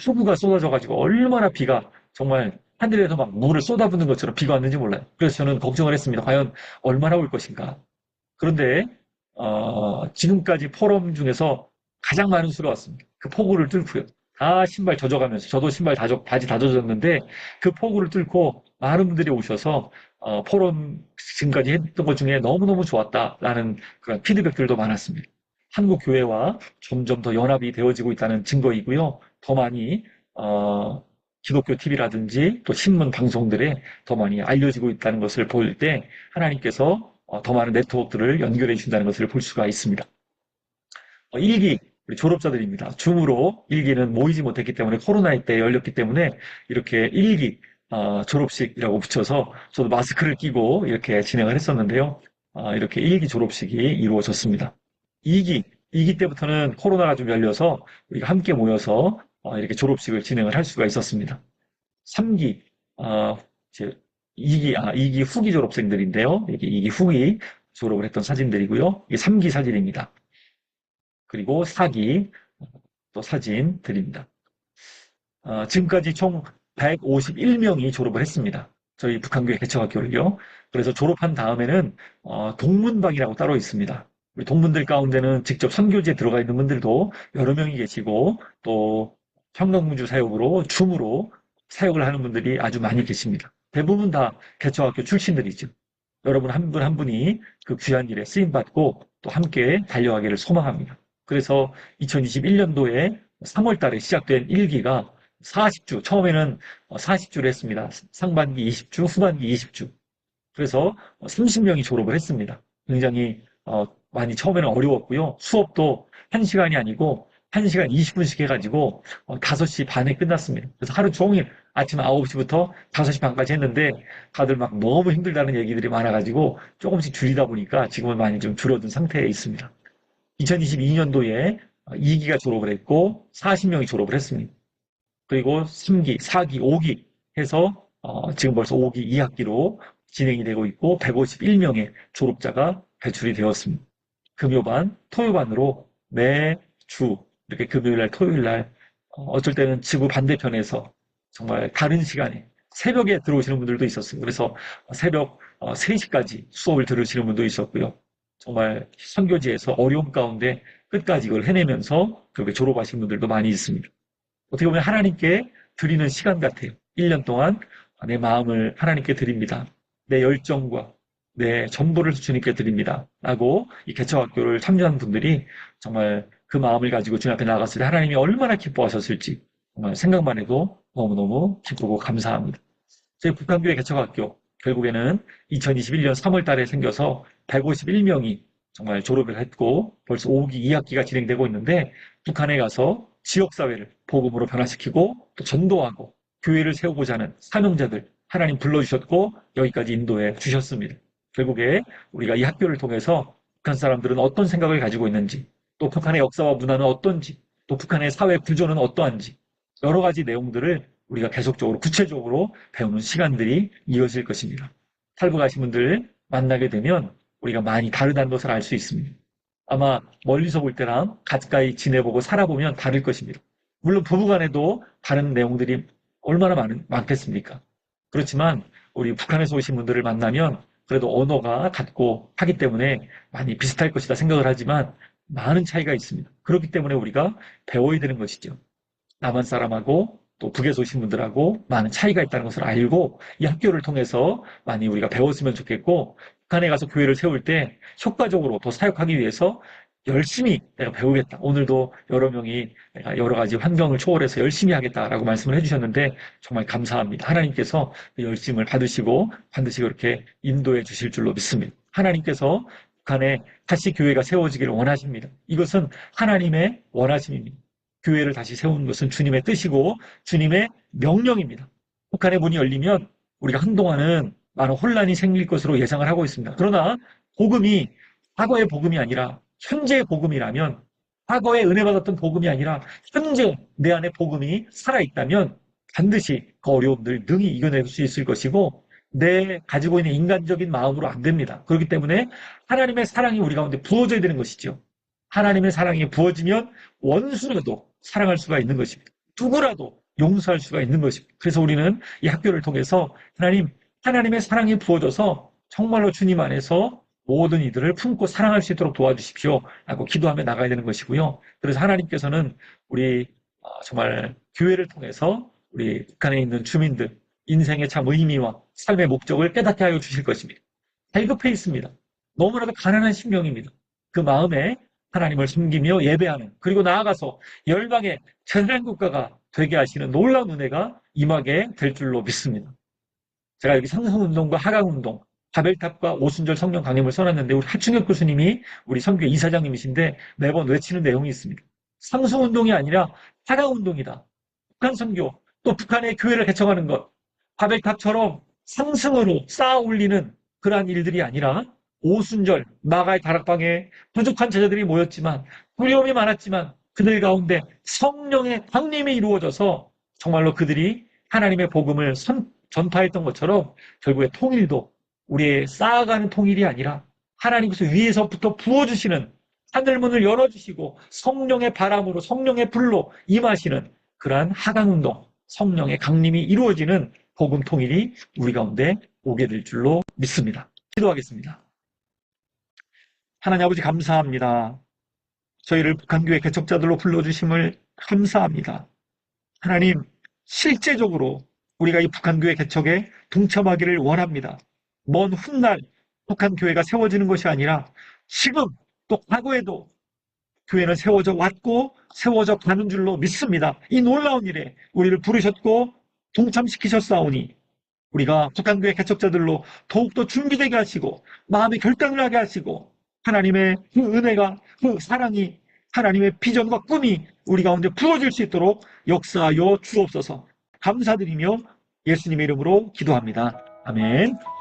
폭우가 쏟아져가지고 얼마나 비가 정말 하늘에서 막 물을 쏟아붓는 것처럼 비가 왔는지 몰라요. 그래서 저는 걱정을 했습니다. 과연 얼마나 올 것인가. 그런데 지금까지 포럼 중에서 가장 많은 수가 왔습니다. 그 폭우를 뚫고요. 다 신발 젖어가면서 저도 신발 바지 다 젖었는데 그 폭우를 뚫고 많은 분들이 오셔서 포럼 지금까지 했던 것 중에 너무너무 좋았다라는 그런 피드백들도 많았습니다. 한국 교회와 점점 더 연합이 되어지고 있다는 증거이고요. 더 많이 기독교 TV라든지 또 신문 방송들에 더 많이 알려지고 있다는 것을 볼 때 하나님께서 더 많은 네트워크들을 연결해 주신다는 것을 볼 수가 있습니다. 1기 우리 졸업자들입니다. 줌으로 1기는 모이지 못했기 때문에 코로나 때 열렸기 때문에 이렇게 1기 졸업식이라고 붙여서 저도 마스크를 끼고 이렇게 진행을 했었는데요. 이렇게 1기 졸업식이 이루어졌습니다. 2기 때부터는 코로나가 좀 열려서 우리가 함께 모여서 이렇게 졸업식을 진행을 할 수가 있었습니다. 3기, 2기 후기 졸업생들인데요. 이게 2기 후기 졸업을 했던 사진들이고요. 이게 3기 사진입니다. 그리고 4기 또 사진 드립니다. 지금까지 총 151명이 졸업을 했습니다. 저희 북한교회 개척학교를요. 그래서 졸업한 다음에는 동문방이라고 따로 있습니다. 우리 동문들 가운데는 직접 선교지에 들어가 있는 분들도 여러 명이 계시고 또 평강무주 사역으로 줌으로 사역을 하는 분들이 아주 많이 계십니다. 대부분 다 개척학교 출신들이죠. 여러분 한 분 한 분이 그 귀한 일에 쓰임받고 또 함께 달려가기를 소망합니다. 그래서 2021년도에 3월 달에 시작된 1기가 40주, 처음에는 40주를 했습니다. 상반기 20주, 후반기 20주. 그래서 30명이 졸업을 했습니다. 굉장히 많이 처음에는 어려웠고요. 수업도 1시간이 아니고 1시간 20분씩 해가지고 5시 반에 끝났습니다. 그래서 하루 종일 아침 9시부터 5시 반까지 했는데 다들 막 너무 힘들다는 얘기들이 많아가지고 조금씩 줄이다 보니까 지금은 많이 좀 줄어든 상태에 있습니다. 2022년도에 2기가 졸업을 했고 40명이 졸업을 했습니다. 그리고 3기, 4기, 5기 해서 지금 벌써 5기 2학기로 진행이 되고 있고 151명의 졸업자가 배출이 되었습니다. 금요반, 토요반으로 매주 이렇게 금요일날, 토요일날 어쩔 때는 지구 반대편에서 정말 다른 시간에 새벽에 들어오시는 분들도 있었어요. 그래서 새벽 3시까지 수업을 들으시는 분도 있었고요. 정말 선교지에서 어려움 가운데 끝까지 이걸 해내면서 그렇게 졸업하신 분들도 많이 있습니다. 어떻게 보면 하나님께 드리는 시간 같아요. 1년 동안 내 마음을 하나님께 드립니다. 내 열정과 내 전부를 주님께 드립니다. 라고 이 개척학교를 참여한 분들이 정말 그 마음을 가지고 주님 앞에 나갔을 때 하나님이 얼마나 기뻐하셨을지 정말 생각만 해도 너무너무 기쁘고 감사합니다. 저희 북한교회 개척학교 결국에는 2021년 3월 달에 생겨서 151명이 정말 졸업을 했고 벌써 5기 2학기가 진행되고 있는데 북한에 가서 지역사회를 복음으로 변화시키고 또 전도하고 교회를 세우고자 하는 사명자들 하나님 불러주셨고 여기까지 인도해 주셨습니다. 결국에 우리가 이 학교를 통해서 북한 사람들은 어떤 생각을 가지고 있는지 또 북한의 역사와 문화는 어떤지 또 북한의 사회 구조는 어떠한지 여러 가지 내용들을 우리가 계속적으로 구체적으로 배우는 시간들이 이어질 것입니다. 탈북하신 분들 만나게 되면 우리가 많이 다르다는 것을 알 수 있습니다. 아마 멀리서 볼 때랑 가까이 지내보고 살아보면 다를 것입니다. 물론 부부간에도 다른 내용들이 얼마나 많겠습니까? 그렇지만 우리 북한에서 오신 분들을 만나면 그래도 언어가 같고 하기 때문에 많이 비슷할 것이다 생각을 하지만 많은 차이가 있습니다. 그렇기 때문에 우리가 배워야 되는 것이죠. 남한 사람하고 또 북에서 오신 분들하고 많은 차이가 있다는 것을 알고 이 학교를 통해서 많이 우리가 배웠으면 좋겠고 북한에 가서 교회를 세울 때 효과적으로 더 사역하기 위해서 열심히 내가 배우겠다. 오늘도 여러 명이 내가 여러 가지 환경을 초월해서 열심히 하겠다라고 말씀을 해주셨는데 정말 감사합니다. 하나님께서 그 열심을 받으시고 반드시 그렇게 인도해 주실 줄로 믿습니다. 하나님께서 북한에 다시 교회가 세워지기를 원하십니다. 이것은 하나님의 원하심입니다. 교회를 다시 세우는 것은 주님의 뜻이고 주님의 명령입니다. 북한의 문이 열리면 우리가 한동안은 많은 혼란이 생길 것으로 예상을 하고 있습니다. 그러나 복음이 과거의 복음이 아니라 현재의 복음이라면 과거에 은혜 받았던 복음이 아니라 현재 내 안에 복음이 살아있다면 반드시 그 어려움들 능히 이겨낼 수 있을 것이고 내 가지고 있는 인간적인 마음으로 안 됩니다. 그렇기 때문에 하나님의 사랑이 우리 가운데 부어져야 되는 것이죠. 하나님의 사랑이 부어지면 원수라도 사랑할 수가 있는 것입니다. 누구라도 용서할 수가 있는 것입니다. 그래서 우리는 이 학교를 통해서 하나님의 사랑이 부어져서 정말로 주님 안에서 모든 이들을 품고 사랑할 수 있도록 도와주십시오. 라고 기도하며 나가야 되는 것이고요. 그래서 하나님께서는 우리 정말 교회를 통해서 우리 북한에 있는 주민들 인생의 참 의미와 삶의 목적을 깨닫게 하여 주실 것입니다. 갈급해 있습니다. 너무나도 가난한 심령입니다. 그 마음에 하나님을 숨기며 예배하는 그리고 나아가서 열방의 제사장 국가가 되게 하시는 놀라운 은혜가 임하게 될 줄로 믿습니다. 제가 여기 상승운동과 하강운동, 바벨탑과 오순절 성령 강림을 써놨는데 우리 하충혁 교수님이 우리 선교 이사장님이신데 매번 외치는 내용이 있습니다. 상승운동이 아니라 하강운동이다. 북한 선교, 또 북한의 교회를 개척하는 것, 바벨탑처럼 상승으로 쌓아 올리는 그러한 일들이 아니라 오순절 마가의 다락방에 부족한 제자들이 모였지만 두려움이 많았지만 그들 가운데 성령의 강림이 이루어져서 정말로 그들이 하나님의 복음을 전파했던 것처럼 결국에 통일도 우리의 쌓아가는 통일이 아니라 하나님께서 위에서부터 부어주시는 하늘문을 열어주시고 성령의 바람으로 성령의 불로 임하시는 그러한 하강운동, 성령의 강림이 이루어지는 복음 통일이 우리 가운데 오게 될 줄로 믿습니다. 기도하겠습니다. 하나님 아버지 감사합니다. 저희를 북한교회 개척자들로 불러주심을 감사합니다. 하나님 실제적으로 우리가 이 북한교회 개척에 동참하기를 원합니다. 먼 훗날 북한교회가 세워지는 것이 아니라 지금 또 과거에도 교회는 세워져 왔고 세워져 가는 줄로 믿습니다. 이 놀라운 일에 우리를 부르셨고 동참시키셨사오니 우리가 북한교회 개척자들로 더욱더 준비되게 하시고 마음의 결단을 하게 하시고 하나님의 그 은혜가 그 사랑이 하나님의 비전과 꿈이 우리 가운데 부어질 수 있도록 역사하여 주옵소서. 감사드리며 예수님의 이름으로 기도합니다. 아멘.